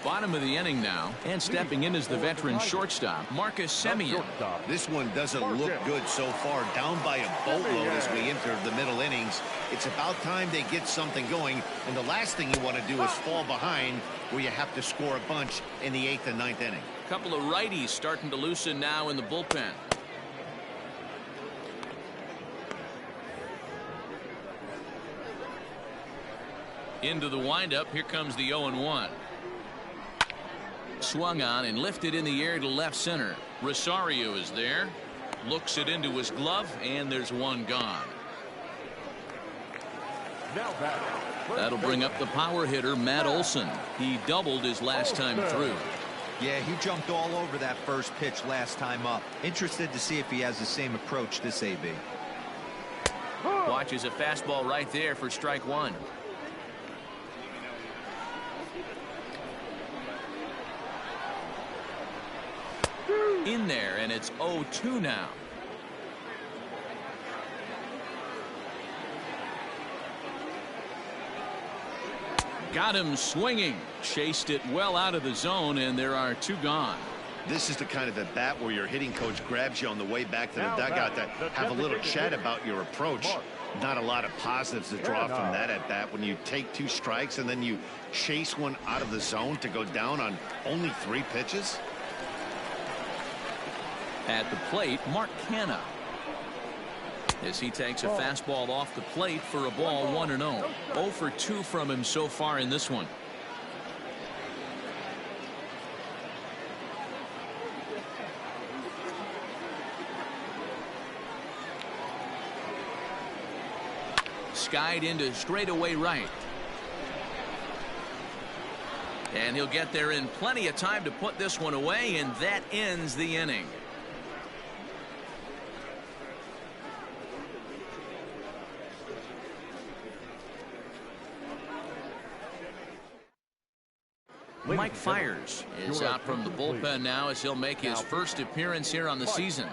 Bottom of the inning now, and stepping in as the veteran shortstop, Marcus Semien. This one doesn't look good so far. Down by a boatload as we enter the middle innings. It's about time they get something going, and the last thing you want to do is fall behind where you have to score a bunch in the 8th and 9th inning. A couple of righties starting to loosen now in the bullpen. Into the windup, here comes the 0-1. Swung on and lifted in the air to left center. Rosario is there, looks it into his glove, and there's one gone. That'll bring up the power hitter, Matt Olson. He doubled his last time through. Yeah, he jumped all over that first pitch last time up. Interested to see if he has the same approach this AB. Watches a fastball right there for strike 1. in there, and it's 0-2 now. Got him swinging. Chased it well out of the zone, and there are 2 gone. This is the kind of at bat where your hitting coach grabs you on the way back to the dugout to have a little chat about your approach. Not a lot of positives to draw from that at bat when you take 2 strikes and then you chase one out of the zone to go down on only 3 pitches. At the plate, Mark Piaa, as he takes a fastball off the plate for a ball 1-0. 0 for 2 from him so far in this one. Skied into straightaway right. And he'll get there in plenty of time to put this one away, and that ends the inning. Mike Fiers is out from the bullpen now as he'll make his first appearance here on the season.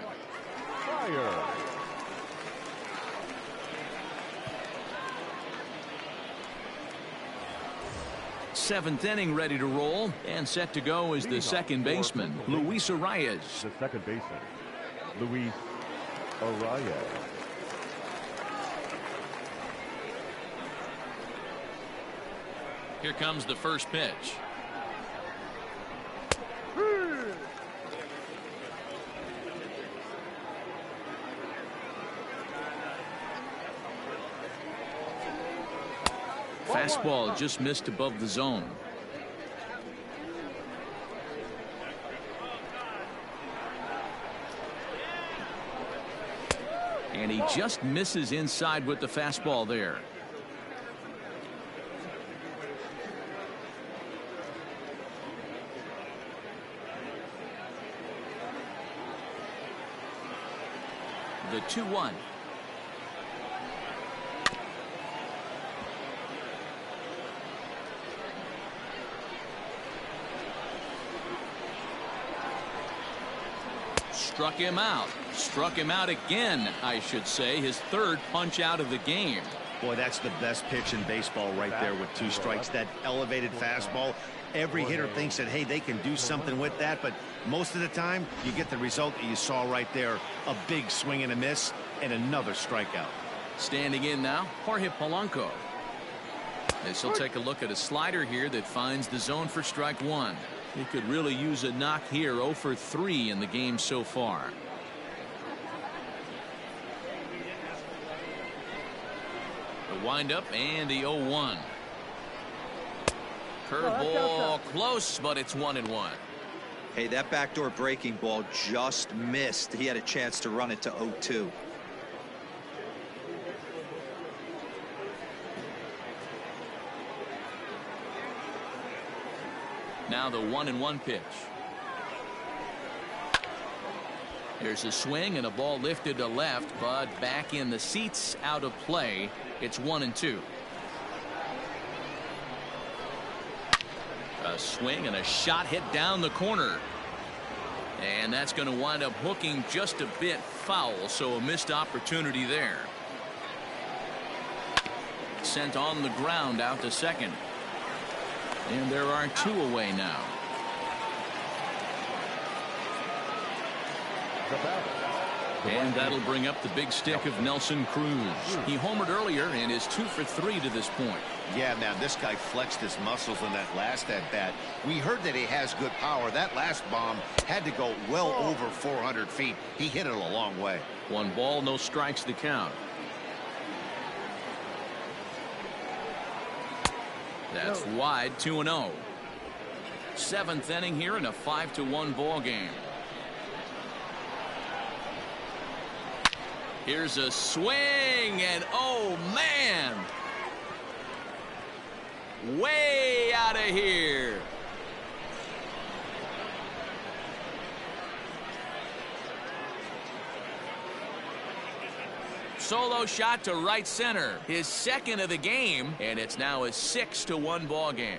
Seventh inning ready to roll, and set to go is the second baseman, Luis Arias. The second baseman, Luis Arias. Here comes the first pitch. Fastball just missed above the zone. And he just misses inside with the fastball there. The 2-1. Struck him out. Struck him out again, I should say. His third punch out of the game. Boy, that's the best pitch in baseball right there with 2 strikes. That elevated fastball. Every hitter thinks that, hey, they can do something with that, but most of the time you get the result that you saw right there. A big swing and a miss and another strikeout. Standing in now, Jorge Polanco. As he'll take a look at a slider here that finds the zone for strike 1. He could really use a knock here. 0 for 3 in the game so far. The windup and the 0-1. Curveball close, but it's 1-1. Hey, that backdoor breaking ball just missed. He had a chance to run it to 0-2. Now the 1-1 pitch. There's a swing and a ball lifted to left, but back in the seats, out of play. It's 1-2. A swing and a shot hit down the corner. And that's going to wind up hooking just a bit foul, so a missed opportunity there. Sent on the ground out to second. And there are 2 away now. And that'll bring up the big stick of Nelson Cruz. He homered earlier and is 2 for 3 to this point. Yeah, man, this guy flexed his muscles in that last at bat. We heard that he has good power. That last bomb had to go well over 400 feet. He hit it a long way. 1 ball, no strikes to count. That's wide. 2-0. 7th inning here in a 5-1 ball game. Here's a swing, and oh man, way out of here. Solo shot to right center, his second of the game, and it's now a 6-1 ball game.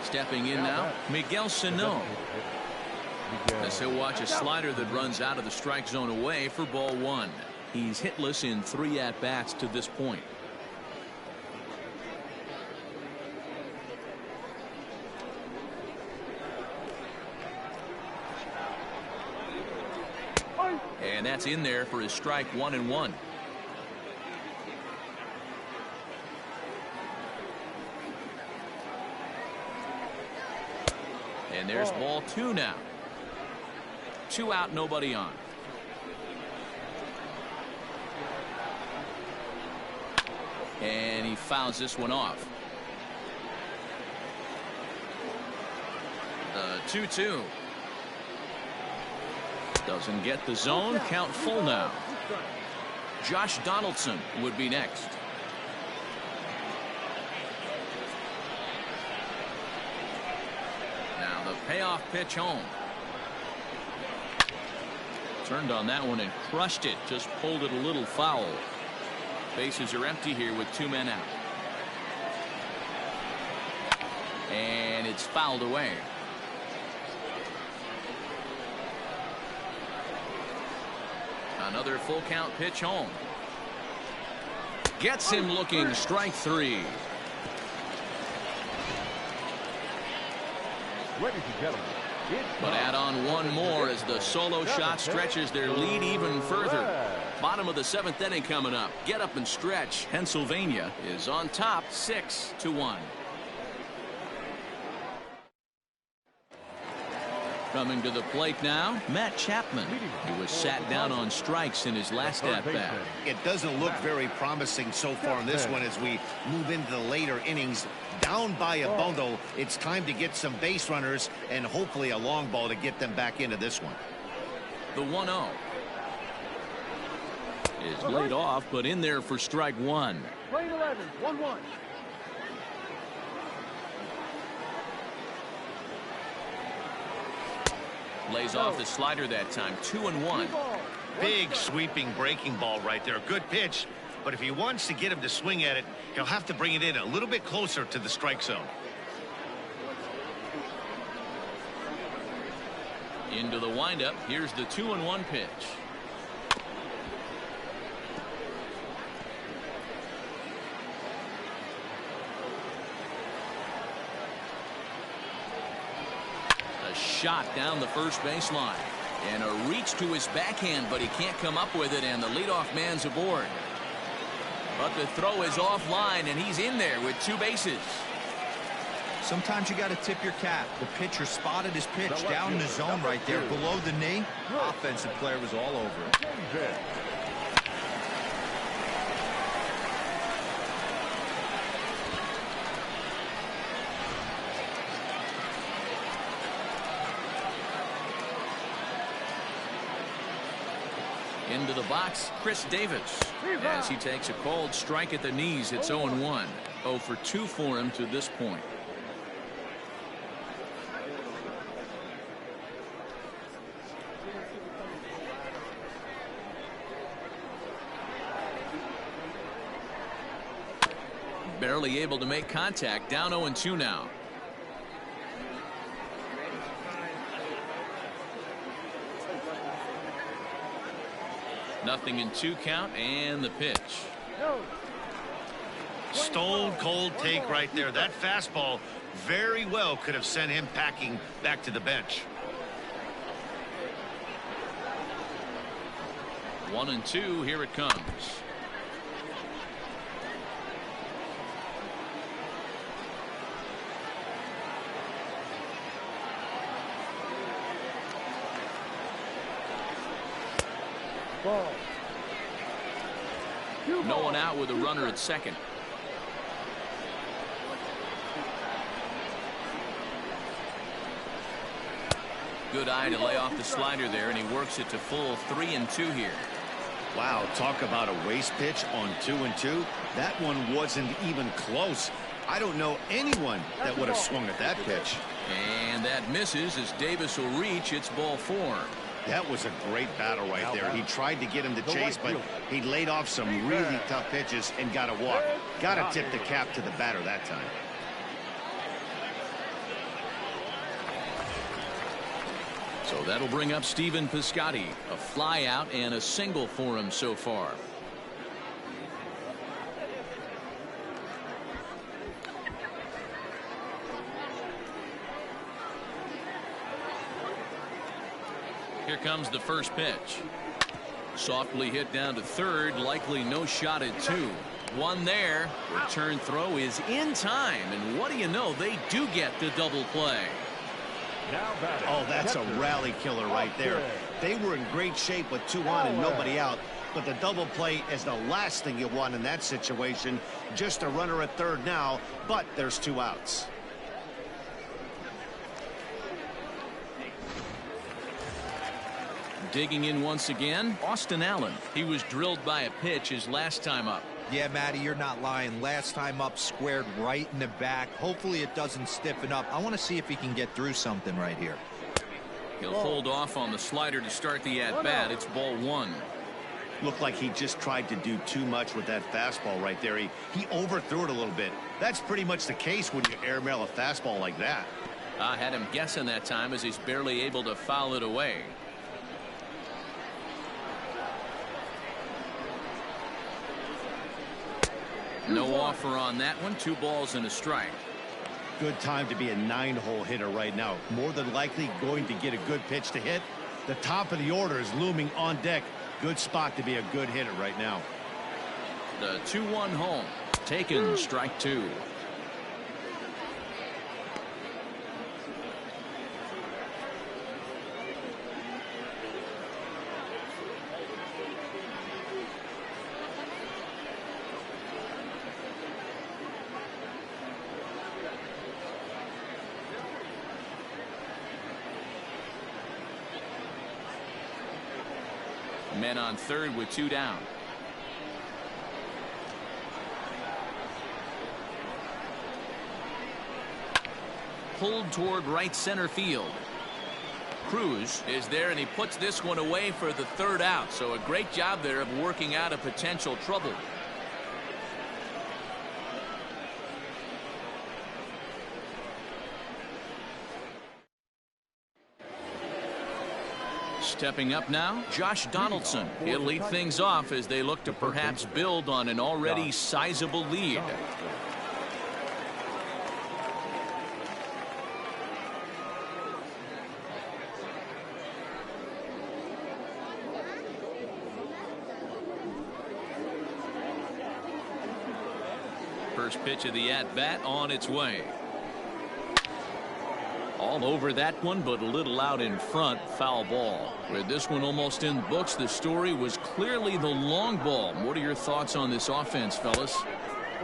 Stepping in now, Miguel Sano. As he'll watch a slider that runs out of the strike zone away for ball one. He's hitless in 3 at-bats to this point. And that's in there for his strike 1-1. And there's ball 2 now. 2 out, nobody on. And he fouls this one off. The 2-2. Doesn't get the zone. Count full now. Josh Donaldson would be next. Now the payoff pitch home. Turned on that one and crushed it. Just pulled it a little foul. Bases are empty here with 2 men out. And it's fouled away. Another full count pitch home. Gets him looking. Strike 3. Ladies and gentlemen, But add on one more as the solo shot stretches their lead even further. Bottom of the 7th inning coming up. Get up and stretch. Pennsylvania is on top 6-1. Coming to the plate now, Matt Chapman, who was sat down on strikes in his last at-bat. It doesn't look very promising so far in this one as we move into the later innings. Down by a bundle, it's time to get some base runners and hopefully a long ball to get them back into this one. The 1-0 is laid off, but in there for strike 1. Plane 11, 1-1. Lays off the slider that time. 2-1. Big sweeping breaking ball right there. Good pitch. But if he wants to get him to swing at it, he'll have to bring it in a little bit closer to the strike zone. Into the windup. Here's the 2-1 pitch. A shot down the first baseline. And a reach to his backhand, but he can't come up with it, and the leadoff man's aboard. But the throw is offline, and he's in there with 2 bases. Sometimes you got to tip your cap. The pitcher spotted his pitch down in the zone right there below the knee. Offensive player was all over it. Into the box, Chris Davis. As he takes a cold strike at the knees, it's 0-1. 0 for 2 for him to this point. Barely able to make contact. Down 0-2 now. Nothing in 2 count, and the pitch. Stone cold take right there. That fastball very well could have sent him packing back to the bench. 1-2. Here it comes. Ball. No one out with a runner at second. Good eye to lay off the slider there, and he works it to full 3-2 here. Wow, talk about a waste pitch on 2-2. That one wasn't even close. I don't know anyone that would have swung at that pitch. And that misses as Davis will reach. It's ball 4. That was a great battle right there. He tried to get him to chase, but he laid off some really tough pitches and got a walk. Got to tip the cap to the batter that time. So that'll bring up Stephen Piscotty. A fly out and a single for him so far. Here comes the first pitch. Softly hit down to third. Likely no shot at two. One there. Return throw is in time. And what do you know? They do get the double play. Oh, that's a rally killer right there. They were in great shape with 2 on and nobody out. But the double play is the last thing you want in that situation. Just a runner at third now, but there's 2 outs. Digging in once again, Austin Allen. He was drilled by a pitch his last time up. Yeah, Matty, you're not lying. Last time up, squared right in the back. Hopefully it doesn't stiffen up. I want to see if he can get through something right here. He'll hold off on the slider to start the at-bat. It's ball 1. Looked like he just tried to do too much with that fastball right there. He overthrew it a little bit. That's pretty much the case when you airmail a fastball like that. I had him guessing that time as he's barely able to foul it away. No offer on that one. 2 balls and a strike. Good time to be a 9-hole hitter right now. More than likely going to get a good pitch to hit. The top of the order is looming on deck. Good spot to be a good hitter right now. The 2-1 home. Taken, strike 2. Men on third with 2 down. Pulled toward right center field. Cruz is there, and he puts this one away for the 3rd out. So a great job there of working out a potential trouble. Stepping up now, Josh Donaldson. He'll lead things off as they look to perhaps build on an already sizable lead. First pitch of the at-bat on its way. All over that one, but a little out in front. Foul ball. With this one almost in books, the story was clearly the long ball. What are your thoughts on this offense, fellas?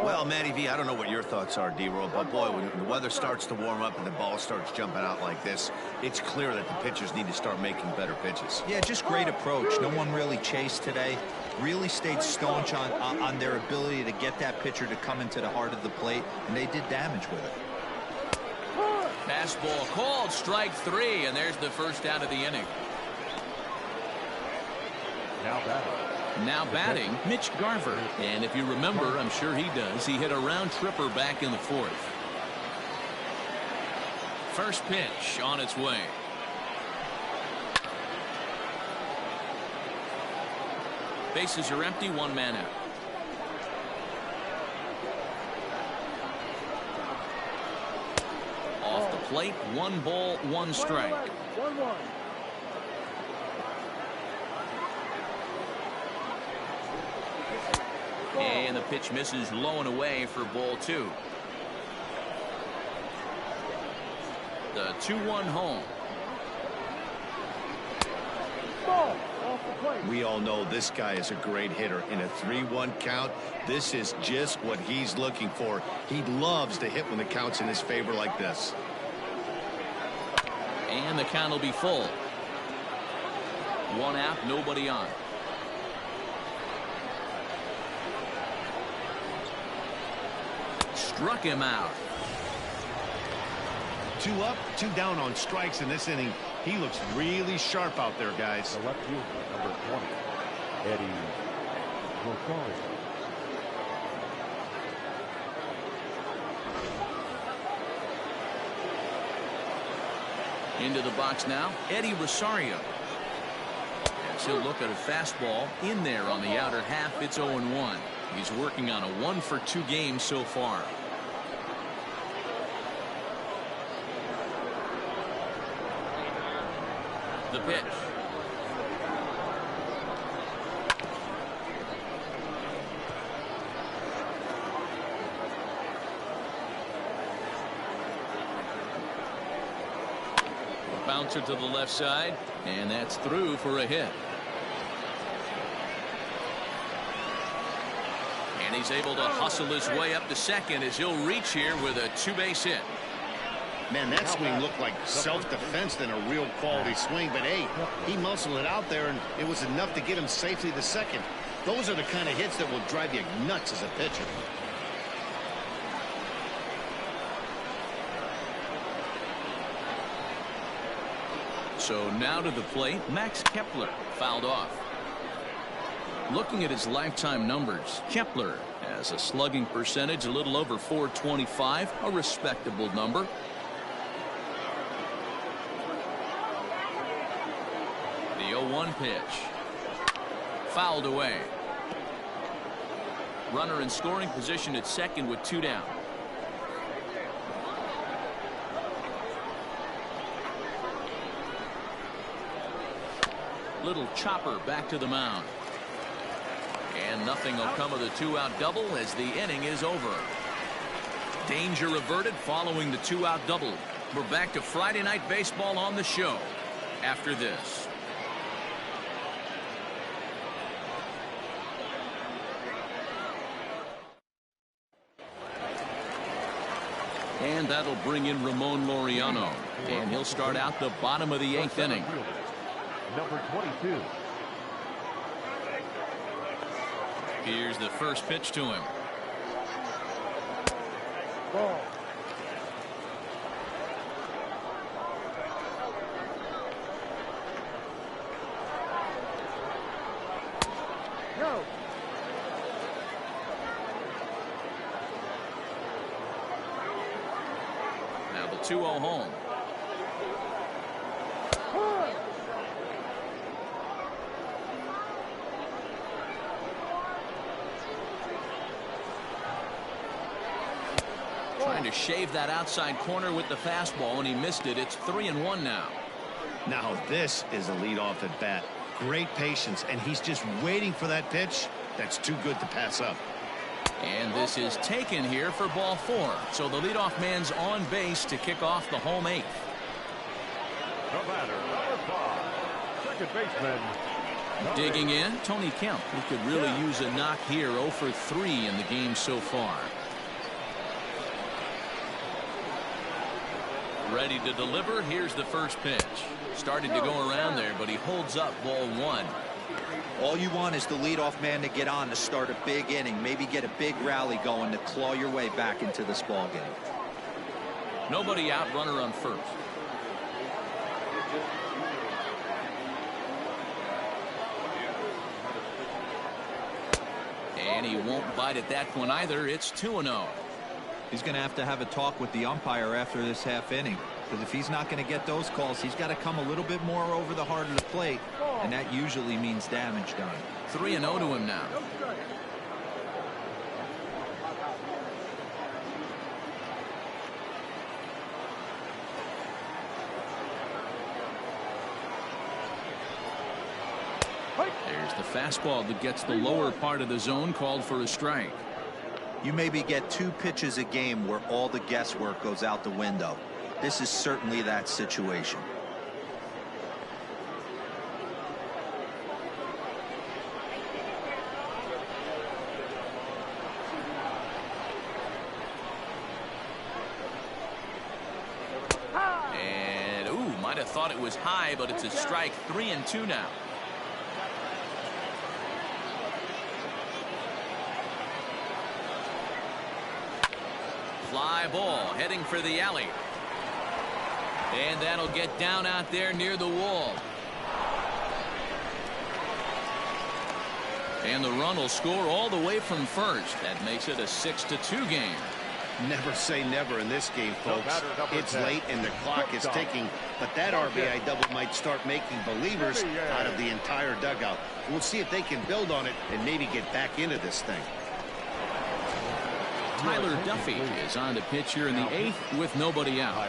Well, Matty V, I don't know what your thoughts are, D-Roll, but boy, when the weather starts to warm up and the ball starts jumping out like this, it's clear that the pitchers need to start making better pitches. Yeah, just great approach. No one really chased today. Really stayed staunch on their ability to get that pitcher to come into the heart of the plate, and they did damage with it. Fastball called, strike 3, and there's the first out of the inning. Now batting, Mitch Garver. And if you remember, I'm sure he does, he hit a round tripper back in the 4th. First pitch on its way. Bases are empty, 1 man out. Off the plate, 1 ball, 1 strike. 1-1. And the pitch misses low and away for ball 2. The 2-1 home. Ball off the plate. We all know this guy is a great hitter. In a 3-1 count, this is just what he's looking for. He loves to hit when the count's in his favor like this. And the count will be full. 1 out, nobody on. Struck him out. 2 up, 2 down on strikes in this inning. He looks really sharp out there, guys. The left fielder, number 20, Eddie Rosario. Into the box now, Eddie Rosario. As he'll look at a fastball in there on the outer half. It's 0-1. He's working on a 1-for-2 game so far. The pitch. Bouncer to the left side, and that's through for a hit. And he's able to hustle his way up to second as he'll reach here with a two-base hit. Man, that swing looked like self-defense than a real quality swing, but hey, he muscled it out there, and it was enough to get him safely to second. Those are the kind of hits that will drive you nuts as a pitcher. So now to the plate, Max Kepler fouled off. Looking at his lifetime numbers, Kepler has a slugging percentage a little over .425, a respectable number. The 0-1 pitch. Fouled away. Runner in scoring position at second with 2 down. Little chopper back to the mound. And nothing will come of the 2-out double as the inning is over. Danger averted following the 2-out double. We're back to Friday Night Baseball on the show after this. And that'll bring in Ramon Laureano. And he'll start out the bottom of the 8th inning. Number 22. Here's the first pitch to him. Ball. No. Now the 2-0 home. Trying to shave that outside corner with the fastball, and he missed it. It's 3-1 now. Now this is a leadoff at bat. Great patience, and he's just waiting for that pitch. That's too good to pass up. And this is taken here for ball 4. So the leadoff man's on base to kick off the home 8th. The batter, number 5, second baseman. Digging in, Tony Kemp. He could really use a knock here. 0 for 3 in the game so far. Ready to deliver. Here's the first pitch. Started to go around there, but he holds up ball 1. All you want is the leadoff man to get on to start a big inning, maybe get a big rally going to claw your way back into this ball game. Nobody out, runner on first. And he won't bite at that one either. It's 2-0. He's going to have a talk with the umpire after this half inning, because if he's not going to get those calls, he's got to come a little bit more over the heart of the plate, and that usually means damage done. 3-0 to him now. There's the fastball that gets the lower part of the zone, called for a strike. You maybe get 2 pitches a game where all the guesswork goes out the window. This is certainly that situation. And, might have thought it was high, but it's a strike. 3-2 now. Fly ball heading for the alley. And that'll get down out there near the wall. And the run will score all the way from first. That makes it a 6-2 game. Never say never in this game, folks. It's late and the clock is ticking, but that RBI double might start making believers out of the entire dugout. We'll see if they can build on it and maybe get back into this thing. Tyler Duffy is on the pitch here in the 8th with nobody out.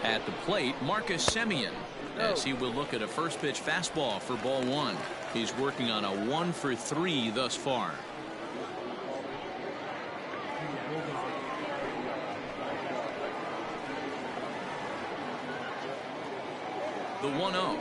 At the plate, Marcus Semien, as he will look at a first pitch fastball for ball 1. He's working on a 1 for 3 thus far. The 1-0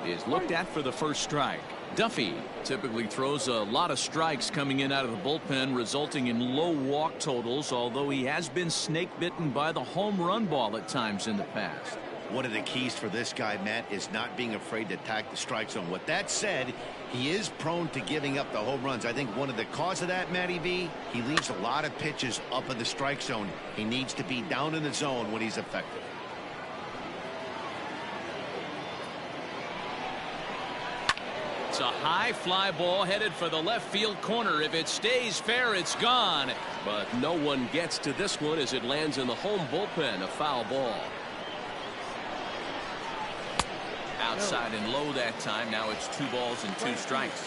is looked at for the first strike. Duffy typically throws a lot of strikes coming in out of the bullpen, resulting in low walk totals, although he has been snake bitten by the home run ball at times in the past. One of the keys for this guy, Matt, is not being afraid to attack the strike zone. With that said, he is prone to giving up the home runs. I think one of the cause of that, Matty V, he leaves a lot of pitches up in the strike zone. He needs to be down in the zone when he's effective. It's a high fly ball headed for the left field corner. If it stays fair, it's gone. But no one gets to this one as it lands in the home bullpen. A foul ball. Outside and low that time. Now it's 2 balls and 2 strikes.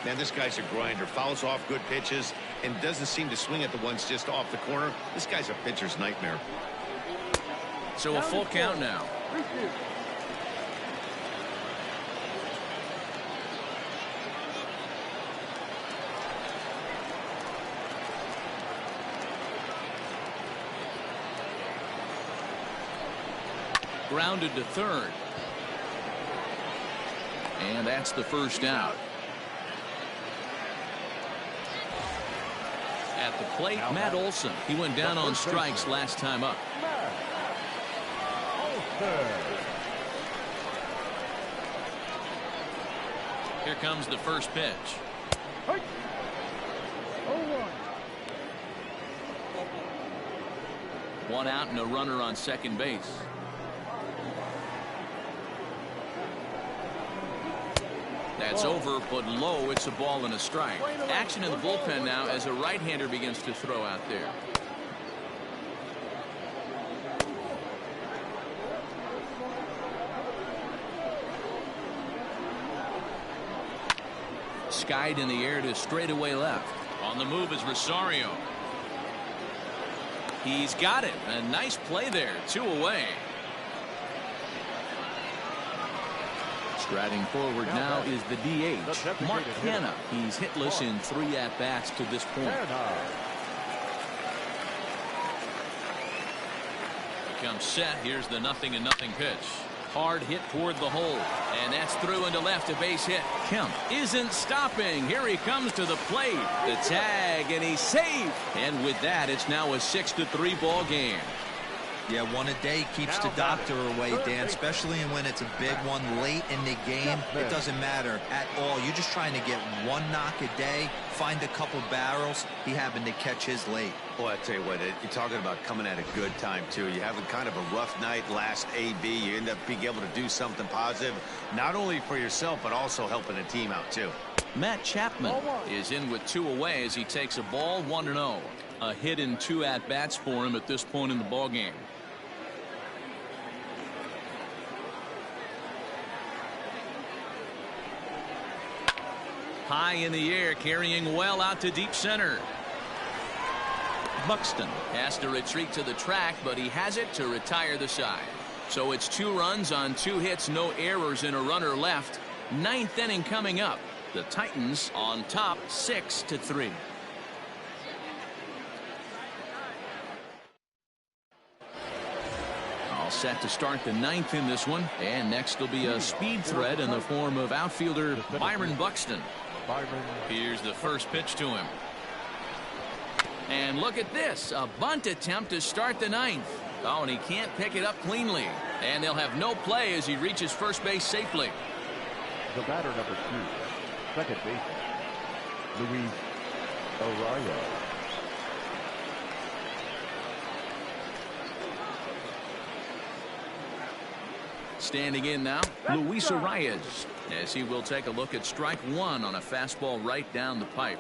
Man, this guy's a grinder. Fouls off good pitches and doesn't seem to swing at the ones just off the corner. This guy's a pitcher's nightmare. So a full count now. Grounded to third. And that's the first out. At the plate, Matt Olson. He went down on strikes last time up. Here comes the first pitch. 1 out and a runner on second base. That's over, but low. It's a ball and a strike. Action in the bullpen now as a right-hander begins to throw out there. Skied in the air to straightaway left. On the move is Rosario. He's got it. A nice play there. 2 away. Striding forward now is the DH, Mark Piaa. He's hitless in 3 at-bats to this point. Becomes set. Here's the 0-0 pitch. Hard hit toward the hole, and that's through into left, a base hit. Kemp isn't stopping. Here he comes to the plate. The tag, and he's safe. And with that, it's now a 6-3 ball game. Yeah, 1 a day keeps the doctor away, Dan, especially when it's a big one late in the game. It doesn't matter at all. You're just trying to get 1 knock a day, find a couple barrels. He happened to catch his late. Boy, I tell you what, you're talking about coming at a good time, too. You're having kind of a rough night last AB. You end up being able to do something positive, not only for yourself, but also helping the team out, too. Matt Chapman is in with 2 away as he takes a ball, 1-0. A hit in 2 at-bats for him at this point in the ballgame. High in the air, carrying well out to deep center. Buxton has to retreat to the track, but he has it to retire the side. So it's 2 runs on 2 hits, no errors, and a runner left. 9th inning coming up. The Titans on top 6-3. All set to start the 9th in this one. And next will be a speed threat in the form of outfielder Byron Buxton. Here's the first pitch to him. And look at this. A bunt attempt to start the 9th. Oh, and he can't pick it up cleanly. And they'll have no play as he reaches first base safely. The batter, number second baseman, Luis Arroyo. Standing in now, Luis Arias, as he will take a look at strike one on a fastball right down the pipe.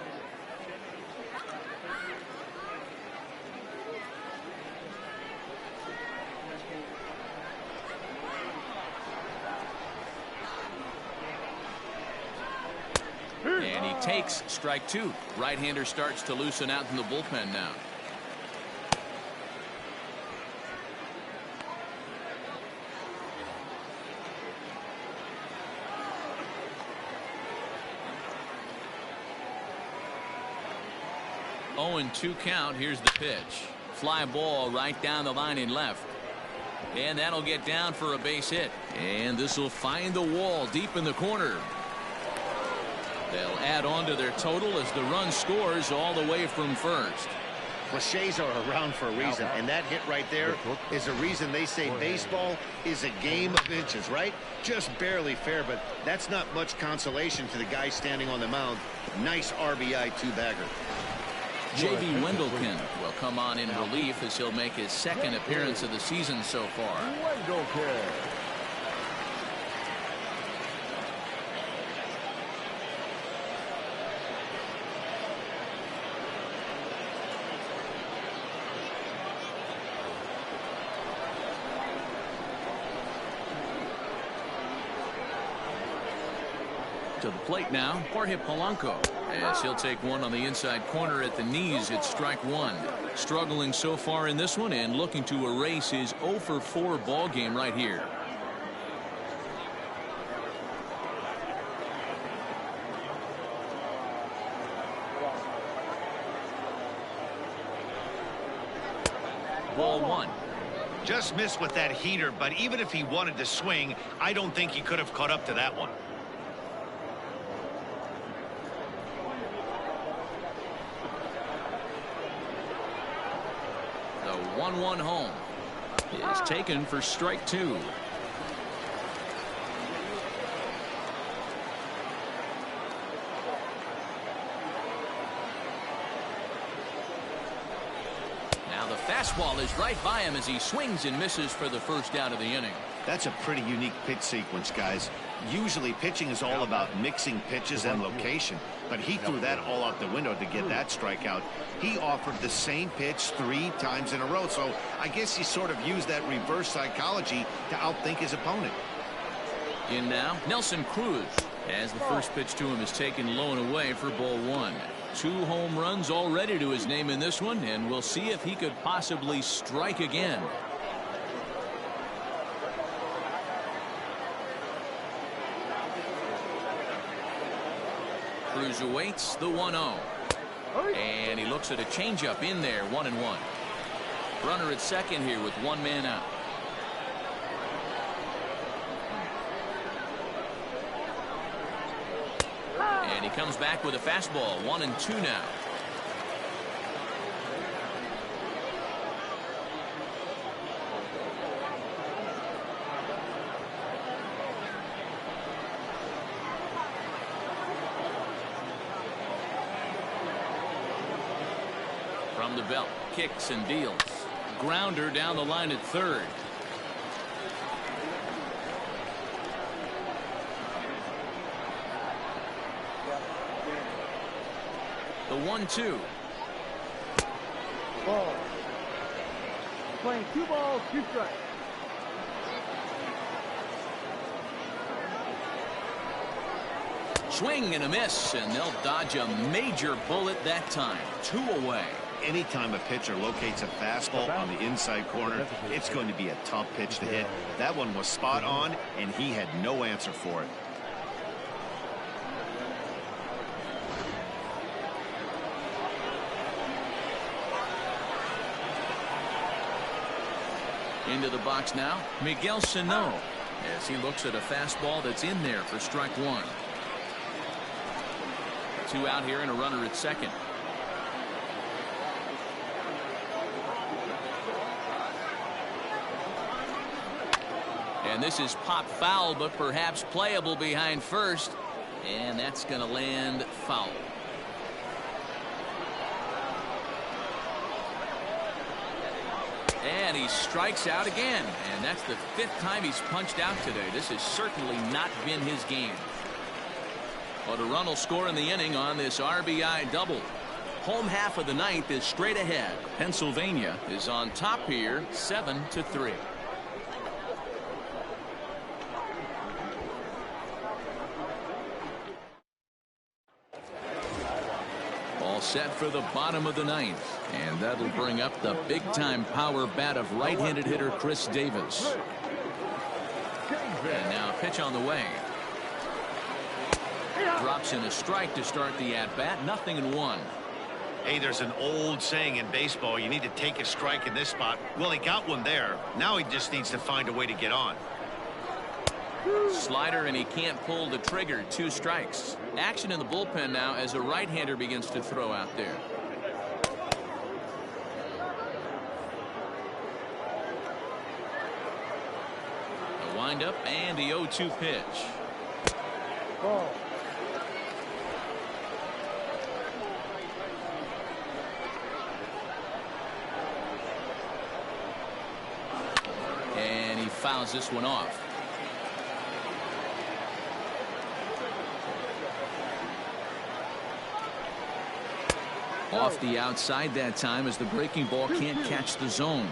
And he takes strike two. Right-hander starts to loosen out in the bullpen now. Oh, and 2 count. Here's the pitch. Fly ball right down the line in left. And that'll get down for a base hit. And this will find the wall deep in the corner. They'll add on to their total as the run scores all the way from first. Cliches are around for a reason, and that hit right there is a reason they say baseball is a game of inches, right? Just barely fair, but that's not much consolation to the guy standing on the mound. Nice RBI two-bagger. J.B. Wendelken will come on in relief as he'll make his second appearance of the season so far. To the plate now, Jorge Polanco, as he'll take one on the inside corner at the knees. It's strike one. Struggling so far in this one and looking to erase his 0 for 4 ball game right here. Ball one. Just missed with that heater, but even if he wanted to swing, I don't think he could have caught up to that one. The 1-1 home is taken for strike two. Now the fastball is right by him as he swings and misses for the first out of the inning. That's a pretty unique pitch sequence, guys. Usually pitching is all about mixing pitches and location, but he threw that all out the window to get that strikeout. He offered the same pitch 3 times in a row, so I guess he sort of used that reverse psychology to outthink his opponent. In now, Nelson Cruz, as the first pitch to him is taken low and away for ball one. 2 home runs already to his name in this one, and we'll see if he could possibly strike again. Cruz awaits the 1-0. And he looks at a changeup in there, 1-1. Runner at second here with 1 man out. And he comes back with a fastball, 1-2 now. From the belt, kicks and deals. Grounder down the line at third. The 1-2. Ball. Playing 2 balls, 2 strikes. Swing and a miss, and they'll dodge a major bullet that time. 2 away. Anytime a pitcher locates a fastball on the inside corner, it's going to be a tough pitch to hit. That one was spot on, and he had no answer for it. Into the box now, Miguel Sano, as he looks at a fastball that's in there for strike one. 2 out here and a runner at second. And this is pop foul, but perhaps playable behind first. And that's going to land foul. And he strikes out again. And that's the 5th time he's punched out today. This has certainly not been his game. But a run will score in the inning on this RBI double. Home half of the 9th is straight ahead. Pennsylvania is on top here, 7-3. All set for the bottom of the 9th, and that'll bring up the big-time power bat of right-handed hitter Chris Davis. And now pitch on the way. Drops in a strike to start the at-bat. 0-1. Hey, there's an old saying in baseball, you need to take a strike in this spot. Well, he got one there. Now he just needs to find a way to get on. Slider, and he can't pull the trigger. 2 strikes. Action in the bullpen now as a right-hander begins to throw out there. A windup and the 0-2 pitch. Ball. And he fouls this one off. Off the outside that time as the breaking ball can't catch the zone.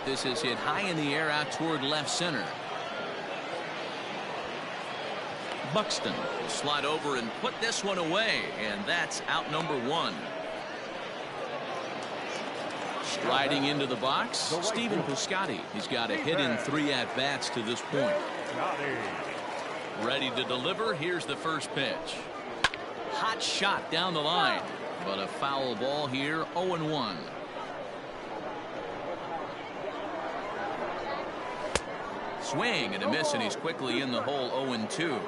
This is hit high in the air out toward left center. Buxton will slide over and put this one away, and that's out number 1. Striding into the box, Stephen Piscotty. He's got a hit in 3 at-bats to this point. Ready to deliver. Here's the first pitch. Hot shot down the line, but a foul ball here. 0-1. Swing and a miss, and he's quickly in the hole. 0-2.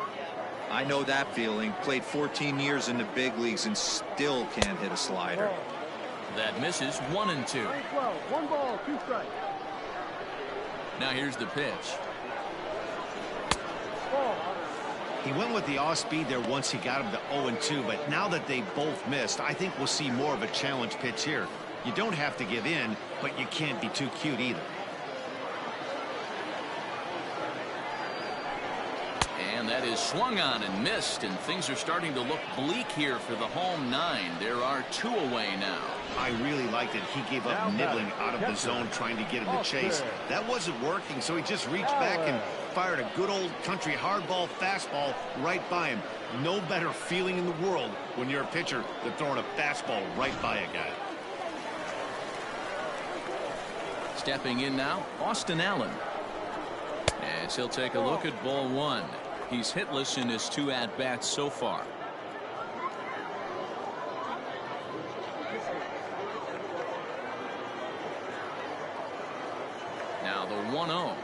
I know that feeling. Played 14 years in the big leagues and still can't hit a slider. That misses. 1-2. 1 ball, 2 strikes. Now here's the pitch. Ball. He went with the off speed there once he got him to 0-2, but now that they both missed, I think we'll see more of a challenge pitch here. You don't have to give in, but you can't be too cute either. And that is swung on and missed, and things are starting to look bleak here for the home 9. There are 2 away now. I really liked it. He gave up nibbling out of the zone trying to get him to chase. That wasn't working, so he just reached back and fired a good old country hardball fastball right by him. No better feeling in the world when you're a pitcher than throwing a fastball right by a guy. Stepping in now, Austin Allen. As he'll take a look at ball 1. He's hitless in his 2 at-bats so far. Now the 1-0.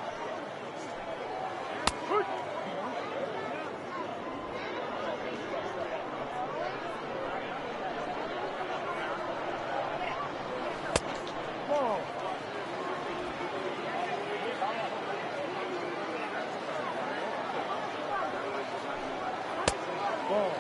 Ball.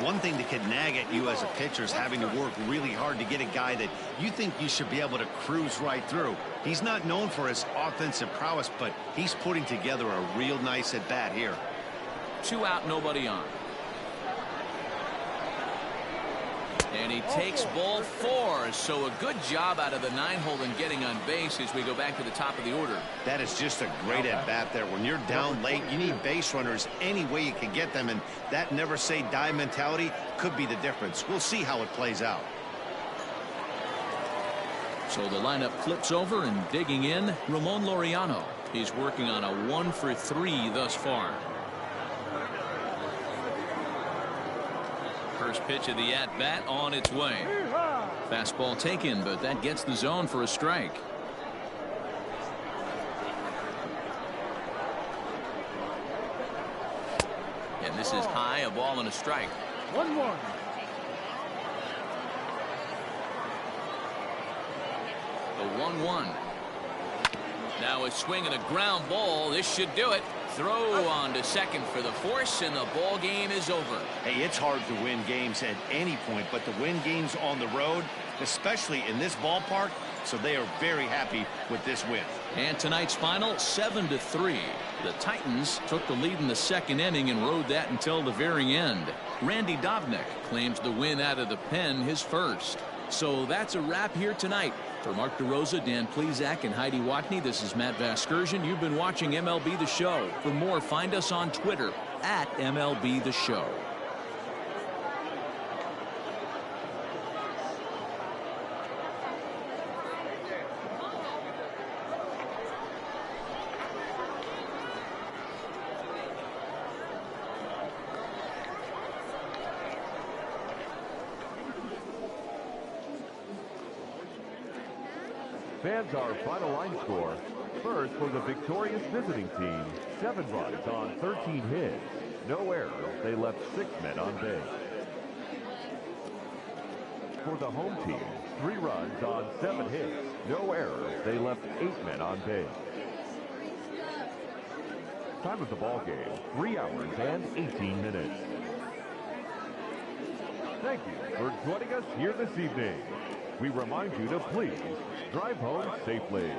One thing that could nag at you as a pitcher is having to work really hard to get a guy that you think you should be able to cruise right through. He's not known for his offensive prowess, but he's putting together a real nice at bat here. 2 out, nobody on. And he takes ball 4, so a good job out of the 9-hole in getting on base as we go back to the top of the order. That is just a great at-bat there. When you're down late, you need base runners any way you can get them, and that never say die mentality could be the difference. We'll see how it plays out. So the lineup flips over, and digging in, Ramon Laureano. He's working on a 1 for 3 thus far. First pitch of the at-bat on its way. Fastball taken, but that gets the zone for a strike. And this is high, a ball and a strike. 1-1. The 1-1. Now a swing and a ground ball. This should do it. Throw on to second for the force, and the ball game is over. Hey, it's hard to win games at any point, but to win games on the road, especially in this ballpark, so they are very happy with this win. And tonight's final, 7-3. The Titans took the lead in the second inning and rode that until the very end. Randy Dobnak claims the win out of the pen, his first. So that's a wrap here tonight. For Mark DeRosa, Dan Plesac, and Heidi Watney, this is Matt Vasgersian. You've been watching MLB The Show. For more, find us on Twitter at MLB The Show. Fans, our final line score. First, for the victorious visiting team, 7 runs on 13 hits. No errors. They left 6 men on base. For the home team, 3 runs on 7 hits. No errors. They left 8 men on base. Time of the ball game, 3 hours and 18 minutes. Thank you for joining us here this evening. We remind you to please drive home safely.